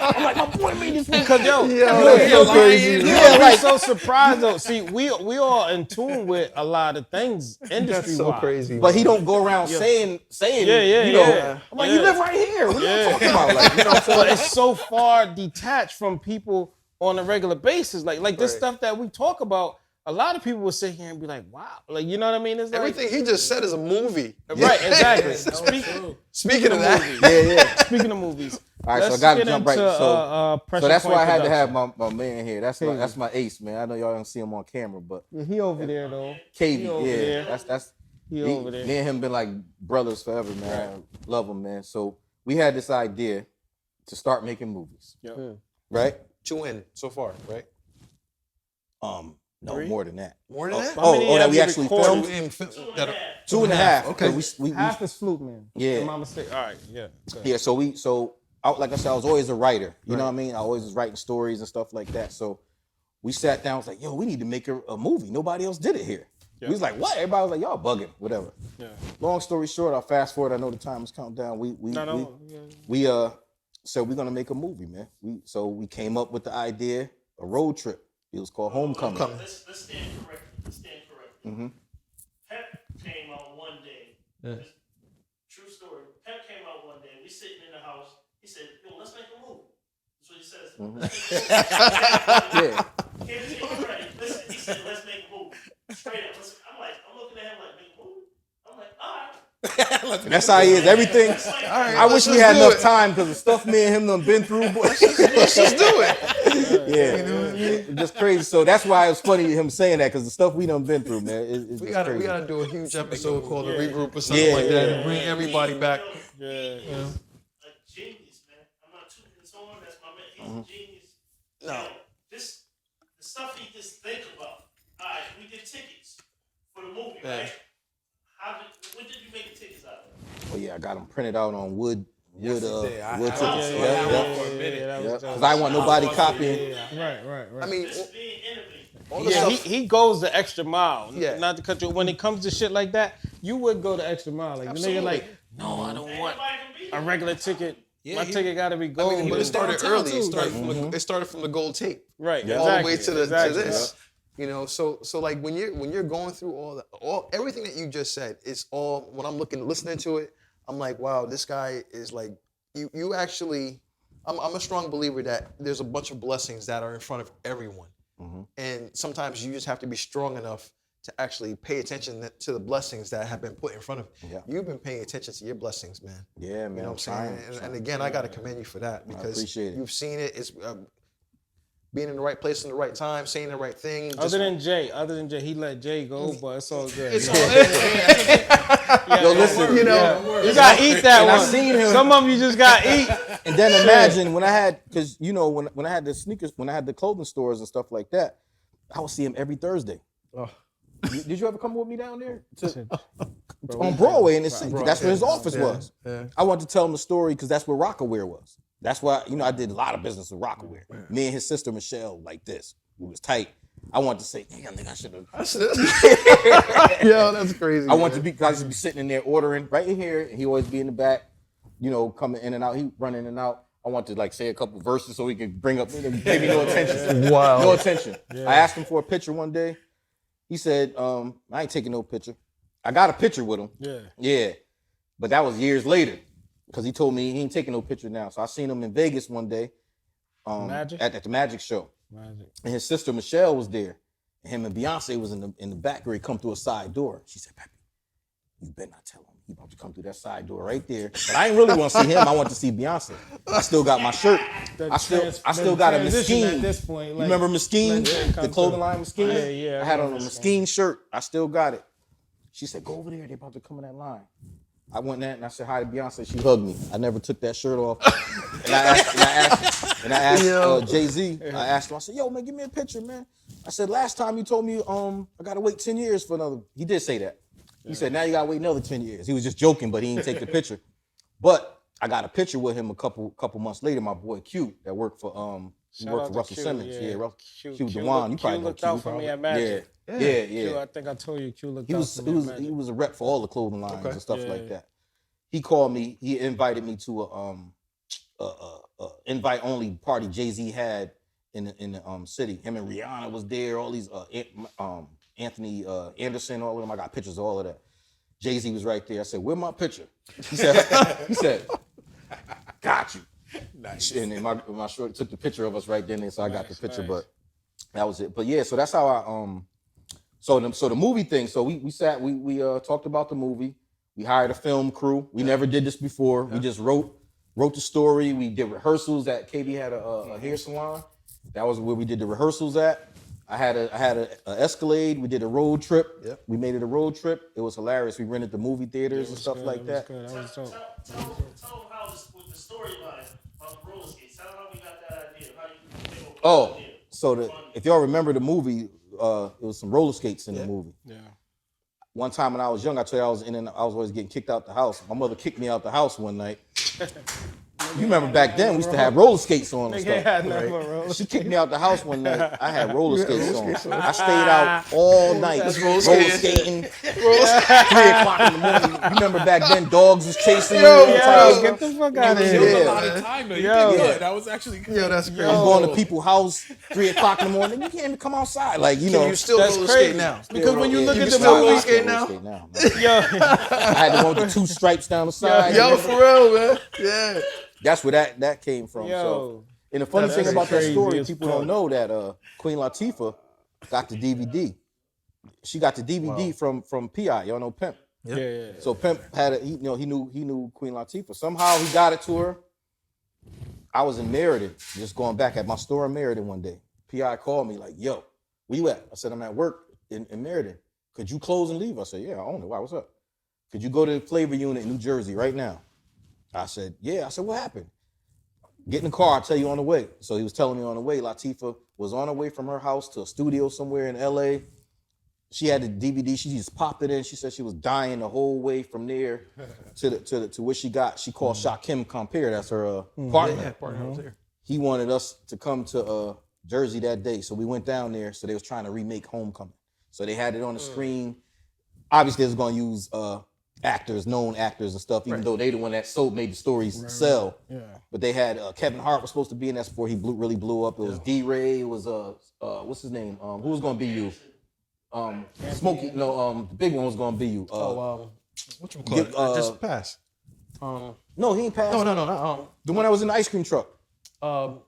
I'm like, my boy made this because that's so crazy. Yeah, like so surprised though. See, we all in tune with a lot of things industry That's so wise. crazy. But he don't go around saying, you know. Yeah. I'm like, you live right here. What are you talking about? Like, you know what I'm saying? But it's so far detached from people on a regular basis. Like this stuff that we talk about, a lot of people will sit here and be like, wow. Like, you know what I mean? It's like, Everything he just said is a movie. right, exactly. Speaking of that, Speaking of movies. All right, so I gotta jump right. So that's why I had to have my man here. That's my ace, man. I know y'all don't see him on camera, but He over there though. KV, He over there. that's He over there. Me and him been like brothers forever, man. Right. Love him, man. So we had this idea to start making movies. Yep. Right? 2 in so far, right? No, more than that. More than that? That we actually filmed? 2.5. Okay. We Half is Flute Man. Yeah. My mistake. All right, yeah. Yeah, so like I said, I was always a writer. You know what I mean? I always was writing stories and stuff like that. So we sat down, was like, yo, we need to make a movie. Nobody else did it here. We was like, what? Everybody was like, y'all bugging, whatever. Yeah. Long story short, I'll fast forward. I know the time is counting down. We said we're gonna make a movie, man. We came up with the idea, a road trip. It was called Homecoming. Let's stand corrected. Pep came out one day. True story. Pep came out one day. We sitting in the house. He said, "Yo, let's make a movie." That's what he says. Yeah. Can't take credit. Listen, he said, "Let's make a movie." Straight up. I'm looking at him like, "Make a movie." I'm like, all right. That's how he is. Everything. I wish we had enough time because the stuff me and him done been through. Boy. Let's just do it. Yeah, just crazy. So that's why it was funny him saying that because the stuff we done been through, man. It's We just crazy. gotta do a huge episode called The Regroup or something like that and bring everybody back. He's a genius, man. I'm not tooting his horn. That's my man. He's a genius. No. The stuff he just think about. all right, we did tickets for the movie, Yeah. right? What did you make the tickets out of? Oh yeah, I got them printed out on wood. Yes, he did. I Wood had tickets. one. I had one for a minute. Because I didn't want nobody copying. Right. I mean, Just being innovative. all the Yeah, stuff. he goes the extra mile. Yeah. Not to cut you. When it comes to shit like that, you would go the extra mile. Like the nigga, Absolutely. like, no, I don't want Everybody can be a there. regular ticket. Yeah, My ticket got to be gold. I mean, but was it started downtown, early. too. It started from the gold tape. right. All the Exactly, way to exactly. this. You know, so like when you're going through everything that you just said is all when I'm listening to it, I'm like, wow, this guy is like you actually I'm a strong believer that there's a bunch of blessings that are in front of everyone. And sometimes you just have to be strong enough to actually pay attention to the blessings that have been put in front of you. Yeah. You've been paying attention to your blessings, man. Yeah, man. You know what I'm saying? And again, I got to commend you for that because appreciate it. you've seen it. It's being in the right place in the right time, saying the right thing. Other than Jay, he let Jay go, but it's all good. It's Yo, listen, you know, You gotta eat that And I one. seen him. Some of them you just gotta eat. And then imagine when I had, because you know, when I had the sneakers, when I had the clothing stores and stuff like that, I would see him every Thursday. Oh. Did you ever come with me down there on Broadway? And that's where his office was. Yeah. I wanted to tell him the story because that's where Rockaware was. That's why, you know, I did a lot of business with Rockaware. Me and his sister Michelle, like this, we was tight. I wanted to say, damn, nigga, I should have. Yo, that's crazy. I wanted to be, because I used to be sitting in there ordering right in here, and he always be in the back, you know, coming in and out. He run in and out. I want to like say a couple verses so he could bring up, maybe no attention. Wow. No attention. I asked him for a picture one day. He said, I ain't taking no picture. I got a picture with him. Yeah. Yeah. But that was years later because he told me he ain't taking no picture now. So I seen him in Vegas one day Magic? at the Magic show. Magic. And his sister Michelle was there. And him and Beyonce was in the back where he come through a side door. She said, Peppy, you better not tell him. He about to come through that side door right there. But I ain't really want to see him. I want to see Beyonce. I still got my shirt. I still got a transition Mesquite. at this point. You remember Mesquite? The clothing line Mesquite? Yeah. I had on a Mesquite shirt. I still got it. She said, go over there. They're about to come in that line. I went there and I said hi to Beyonce. She hugged me. I never took that shirt off. and I asked Jay-Z. I asked him, I said, yo, man, give me a picture, man. I said, last time you told me I got to wait 10 years for another. He did say that. He said, now you got to wait another 10 years. He was just joking, but he didn't take the picture. But I got a picture with him a couple months later, my boy Q, that worked for Russell Simmons. Yeah, Q Dewan. You probably know looked Q. out for me at Magic. Yeah. Q, I think I told you Q looked He out was for me at Magic. he was a rep for all the clothing lines and stuff like that. He called me. He invited me to a invite only party Jay-Z had in the city. Him and Rihanna was there. All these Anthony Anderson, all of them. I got pictures of all of that. Jay-Z was right there. I said, "Where's my picture?" He said, "Got you." Nice. And then my short took the picture of us right then, so I got the picture. Nice. But that was it. But yeah, so that's how I So the movie thing. So we sat. We talked about the movie. We hired a film crew. We never did this before. We just wrote the story. We did rehearsals at KB had a hair salon. That was where we did the rehearsals at. I had a Escalade. We did a road trip. Yep. We made it a road trip. It was hilarious. We rented the movie theaters and stuff like that. Tell them how with the storyline about the roller skates. Tell them how we got that idea. How you came up with that idea. So if y'all remember the movie, it was some roller skates in the movie. Yeah. One time when I was young, I tell you I was always getting kicked out the house. My mother kicked me out the house one night. You remember back then, we used to have roller skates on and stuff. She kicked me out the house one night. I had roller skates on. I stayed out all night roller skating. 3 o'clock in the morning. You remember back then, dogs was chasing you. Get the fuck out of It here. was a lot of time though. You did good. That was actually good. Yo, that's crazy. I'm going to people's house 3 o'clock in the morning. You can't even come outside. Like, you know. You still That's roller crazy. skate now. Because when you look at the still roller movie, skate now? I had the one with the 2 stripes down the side. Yo, for real, man. Yeah. That's where that came from. So, and the funny thing about that story, people don't know that Queen Latifah got the DVD. She got the DVD from P.I. Y'all know Pimp. Yeah. So Pimp had it. He knew Queen Latifah. Somehow he got it to her. I was in Meriden, just going back at my store in Meriden one day. P.I. called me like, "Yo, where you at?" I said, "I'm at work in Meriden. Could you close and leave?" I said, "Yeah, I own it. Why? What's up? Could you go to the Flavor Unit in New Jersey right now?" I said, "Yeah." I said, "What happened?" "Get in the car, I'll tell you on the way." So he was telling me on the way. Latifah was on her way from her house to a studio somewhere in LA. she had the DVD. She just popped it in. She said she was dying the whole way from there to where she got. She called Shakim Compere. That's her partner. Yeah, partner was there. He wanted us to come to Jersey that day, so we went down there. So they was trying to remake Homecoming. So they had it on the screen. Obviously, they was going to use actors, known actors and stuff, even though they the one that made the stories sell. Yeah. But they had Kevin Hart was supposed to be in that before he really blew up. It was D-Ray. It was what's his name? Who was going to be you? Smokey. No, the big one was going to be you. What you call it? Just pass. No, he ain't passed. No. The one that was in the ice cream truck. Faison.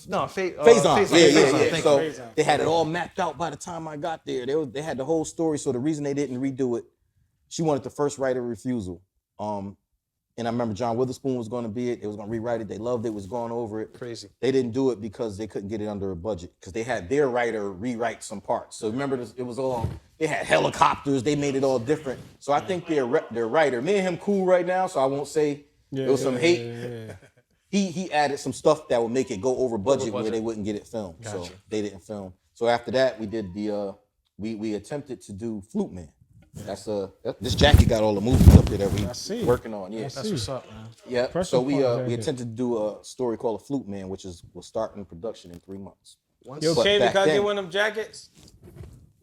Yeah. So Faison. they had it all mapped out by the time I got there. They had the whole story. So the reason they didn't redo it, she wanted the first right of refusal. And I remember John Witherspoon was going to be it. They was going to rewrite it. They loved it. Was going over it. Crazy. They didn't do it because they couldn't get it under a budget because they had their writer rewrite some parts. So remember, it was all, they had helicopters. They made it all different. So I think their writer, me and him cool right now, so I won't say there was some hate. Yeah. He added some stuff that would make it go over budget where they wouldn't get it filmed. So they didn't film. So after that, we did we attempted to do Flute Man. That's this Jackie got all the movies up there that we working on. Yeah, That's what's up, man. yeah. Press So the we pause we right attempted to do a story called A Flute Man, which will start in production in 3 months. Yo, But KB, back can I then- get one of them jackets?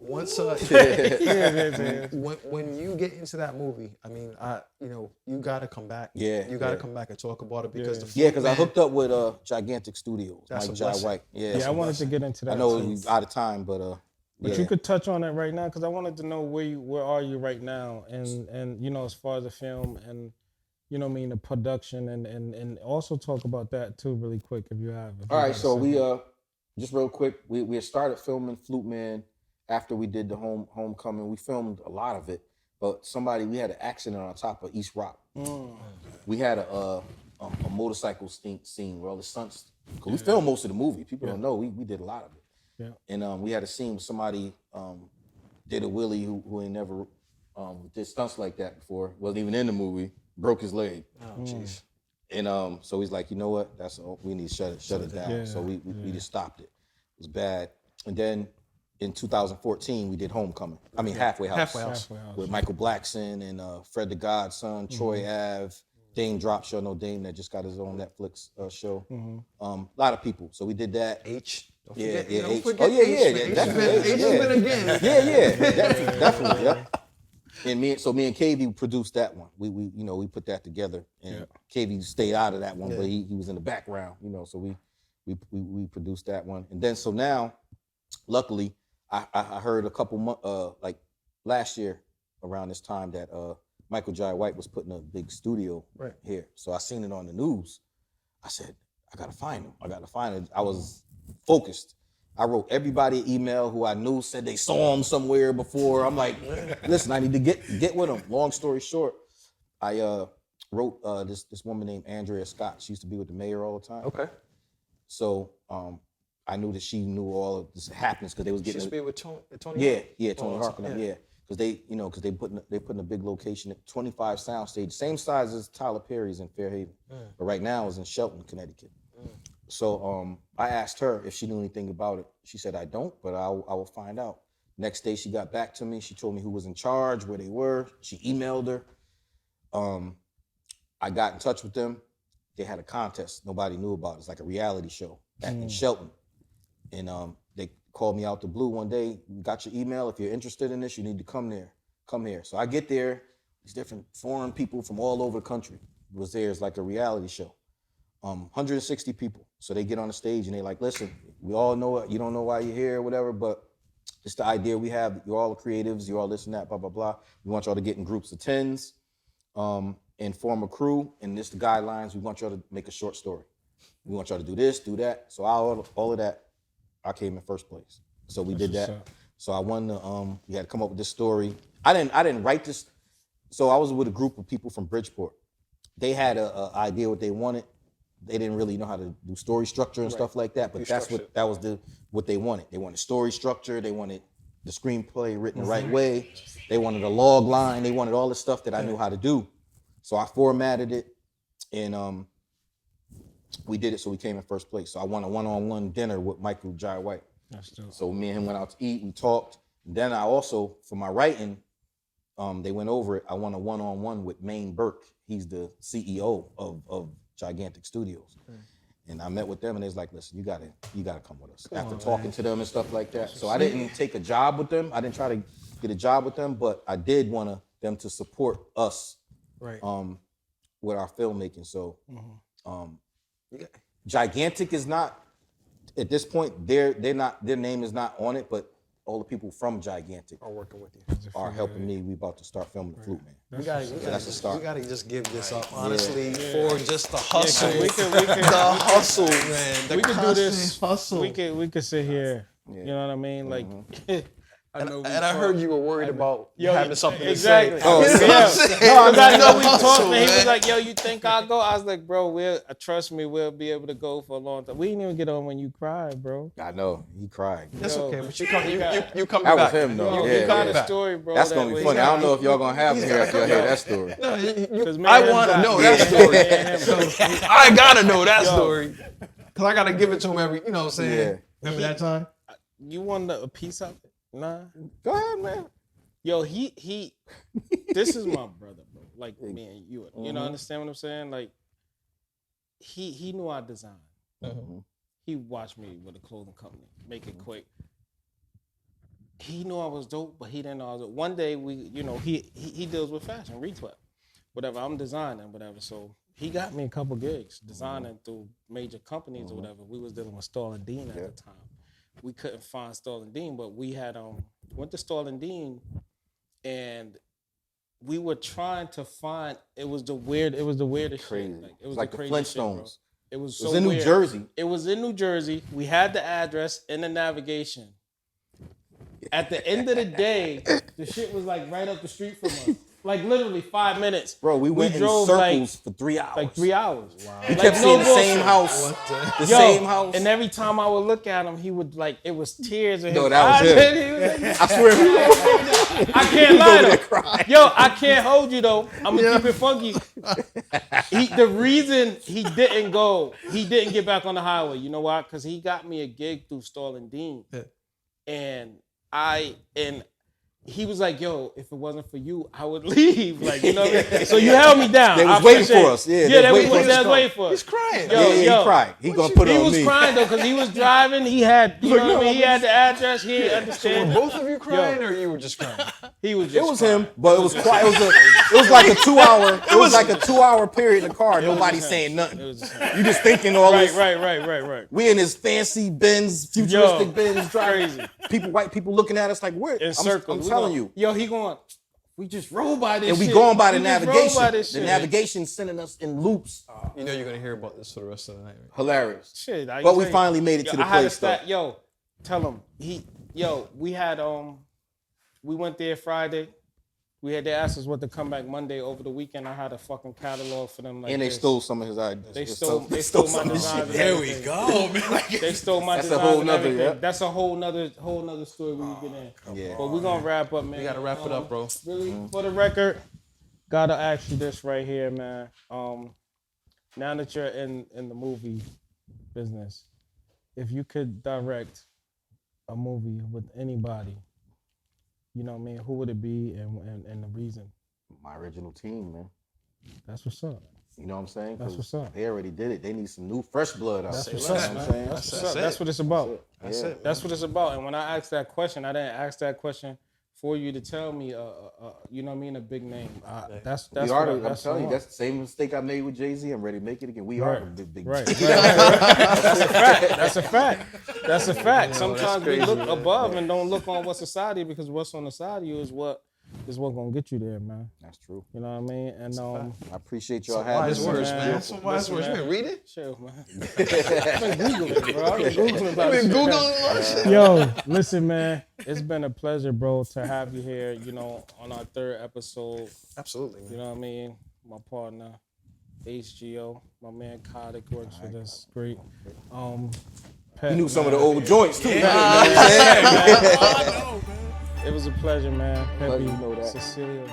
Once Yeah. when you get into that movie, I mean, you gotta come back. Yeah, You gotta yeah. come back and talk about it because Yeah, because I hooked up with Gigantic Studios, That's Mike a Jai blessing. White. Yeah, I wanted to get into that. I know too. he's out of time, but But yeah. you could touch on it right now because I wanted to know where are you right now, and you know, as far as the film and you know what I mean, the production and also talk about that too really quick if you have. All right, so we just real quick, we had started filming Flute Man after we did the Homecoming. We filmed a lot of it, but we had an accident on top of East Rock. We had a motorcycle scene where all the stunts, because we filmed most of the movie. People don't know we did a lot of it. Yeah. And we had a scene where somebody did a wheelie who ain't never did stunts like that before, wasn't even in the movie, broke his leg. Oh, jeez. And so he's like, you know what? We need to shut it down. Yeah, So we just stopped it. It was bad. And then in 2014, we did Homecoming. I mean, Halfway House. Halfway House. With Michael Blackson and Fred the Godson, Troy Ave, Dame Drop Show. No, Dame that just got his own Netflix show. A lot of people. So we did that. H. Don't Yeah, forget, yeah, don't H. forget Oh, yeah, H, yeah, man. yeah, H definitely, has been again. Yeah, definitely, yeah. And me and KB produced that one. We put that together. And KB stayed out of that one, but he was in the background, so we produced that one. And then so now, luckily, I heard a couple months, like last year around this time that Michael Jai White was putting a big studio here. So I seen it on the news. I said, I gotta find him. I was focused. I wrote everybody an email who I knew said they saw him somewhere before. I'm like, listen, I need to get with him. Long story short, I wrote this woman named Andrea Scott. She used to be with the mayor all the time. Okay. So I knew that she knew all of this happenings because they was She getting. used to be with Tony. Yeah, Tony Oh, Harkin. Yeah, because they put in a big location at 25 soundstage, same size as Tyler Perry's in Fairhaven, but right now is in Shelton, Connecticut. So I asked her if she knew anything about it. She said, I don't, but I will find out. Next day she got back to me. She told me who was in charge, where they were. She emailed her. I got in touch with them. They had a contest nobody knew about. It's like a reality show in Shelton. And they called me out the blue one day. We got your email. If you're interested in this, you need to come there. Come here. So I get there. These different foreign people from all over the country was there. It's like a reality show. 160 people. So they get on the stage and they like, listen, we all know it. You don't know why you're here or whatever, but it's the idea we have. You're all creatives. You're all this and that, blah, blah, blah. We want y'all to get in groups of 10s and form a crew. And this the guidelines. We want y'all to make a short story. We want y'all to do this, do that. So all of that, I came in first place. So we did that. So I won the, we had to come up with this story. I didn't write this. So I was with a group of people from Bridgeport. They had a idea what they wanted. They didn't really know how to do story structure and stuff like that, but that was what they wanted. They wanted story structure. They wanted the screenplay written the right way. They wanted a log line. They wanted all the stuff that I knew how to do. So I formatted it, and we did it. So we came in first place. So I won a one-on-one dinner with Michael Jai White. That's dope. So me and him went out to eat. We talked. Then I also, for my writing, they went over it. I won a one-on-one with Maine Burke. He's the CEO of Gigantic Studios. And I met with them and they was like, listen, you gotta come with us. After talking to them and stuff like that. So I didn't take a job with them. I didn't try to get a job with them, but I did want them to support us with our filmmaking. So Gigantic is not, at this point, their name is not on it, but all the people from Gigantic Are working with you. are helping me. We about to start filming the Flute Man. That's a start. We gotta just give this up, honestly, for just the hustle. We can the hustle, man. The we could do this. hustle. We could sit here. You know what I mean? Like, And I heard you were worried about having something exactly. to say. Oh, You know what I'm saying? I know we Hustle, talked, man. He was man. like, yo, you think I'll go? I was like, bro, trust me, we'll be able to go for a long time. We didn't even get on when you cried, bro. I know, he cried. That's Yo, okay, but you coming back. That was him, though. You Yeah, got yeah. a story, bro. That's gonna be funny. I don't know if y'all gonna have me here after y'all hear that story. I want to know that story. I gotta know that story. Cause I gotta give it to him every, you know what I'm saying? Yeah. Remember that time? You want a piece of it? Nah. Go ahead, man. Yo, he this is my brother, bro. Like me and you. You know, understand what I'm saying? Like, he knew our design. He watched me with a clothing company, make it quick. He knew I was dope, but he didn't know I was dope. One day he deals with fashion, retweet, whatever. I'm designing, whatever. So he got me a couple gigs, designing through major companies or whatever. We was dealing with Stall and Dean at the time. We couldn't find Stall and Dean, but we had went to Stall and Dean, and we were trying to find. It was the weirdest Crazy. shit. Like, it was like the the craziest shit, bro. Flintstones. It was It was so in New weird. Jersey. It was in New Jersey. We had the address in the navigation. At the end of the day, the shit was like right up the street from us. Like literally 5 minutes. Bro, we went in circles for 3 hours. Like 3 hours. Wow. We kept seeing the same house. The same house. And every time I would look at him, he would like, it was tears in his No, that was eyes. him. He was like, I swear. I can't lie though. Yo, I can't hold you though. I'm gonna keep it funky. The reason he didn't get back on the highway. You know why? Because he got me a gig through Stall and Dean, and he was like, yo, if it wasn't for you, I would leave. Like, you know what I mean? So you held me down. They was waiting for us. Yeah, they was waiting waiting for us. He's crying. He cried. He gonna put it on me. He was crying though, because he was driving. He had, you know what I mean? He had the address. He didn't understand. Were both of you crying, or you were just crying? He was just It was crying. him, but it was quiet. It was like a 2 hour. It was like a 2 hour period in the car. Nobody saying nothing. It was just him. You just thinking all this. Right. We in this fancy Benz, futuristic Benz, crazy. White people looking at us like, where? In circles. I'm telling you. Yo, he going, we just roll by this shit. And we going by the We just roll navigation. by this The shit. navigation sending us in loops. You know you're gonna hear about this for the rest of the night. Right? Hilarious. Shit, But we finally made it to the place, though. Yo, tell him. We had, we went there Friday. They asked us what to come back Monday over the weekend. I had a fucking catalog for them. Like And they this. stole some of his ideas. They stole my designs. and There we everything. go, man. They stole my That's a designs whole and nother, everything. yeah. That's a whole nother story we can get in. Yeah. But we're gonna wrap up, man. We gotta wrap it up, bro. Really, for the record, gotta ask you this right here, man. Now that you're in the movie business, if you could direct a movie with anybody, you know what I mean, who would it be and the reason? My original team, man. That's what's up. You know what I'm saying? That's 'Cause what's up. They already did it. They need some new, fresh blood out. That's there. what's You know up, what man. I'm saying? That's what's That's up. it. That's what it's about. That's it. That's what it's about. And when I asked that question, I didn't ask that question for you to tell me, you know what I mean, a big name. That's We are. I'm that's telling you, what I that's the same mistake I made with Jay-Z. I'm ready to make it again. We are the big. Right. That's a fact. That's a fact. Sometimes we look above and don't look on what society, because what's on the side of you is what gonna get you there, man. That's true. You know what I mean? And I appreciate y'all having Wise me. words, man. man. Some wise words. You been reading? Chill, man. I've been Googling, bro. I've been Googling about You been this shit. Googling a lot of shit? Yo, listen, man. It's been a pleasure, bro, to have you here, you know, on our 3rd episode. Absolutely, You man. know what I mean? My partner, HGO, my man Kodik works with us. Great. Pep You knew some of Nite. the old joints too. It was a pleasure, man. Pleasure Peppy, to know that. Cecilia.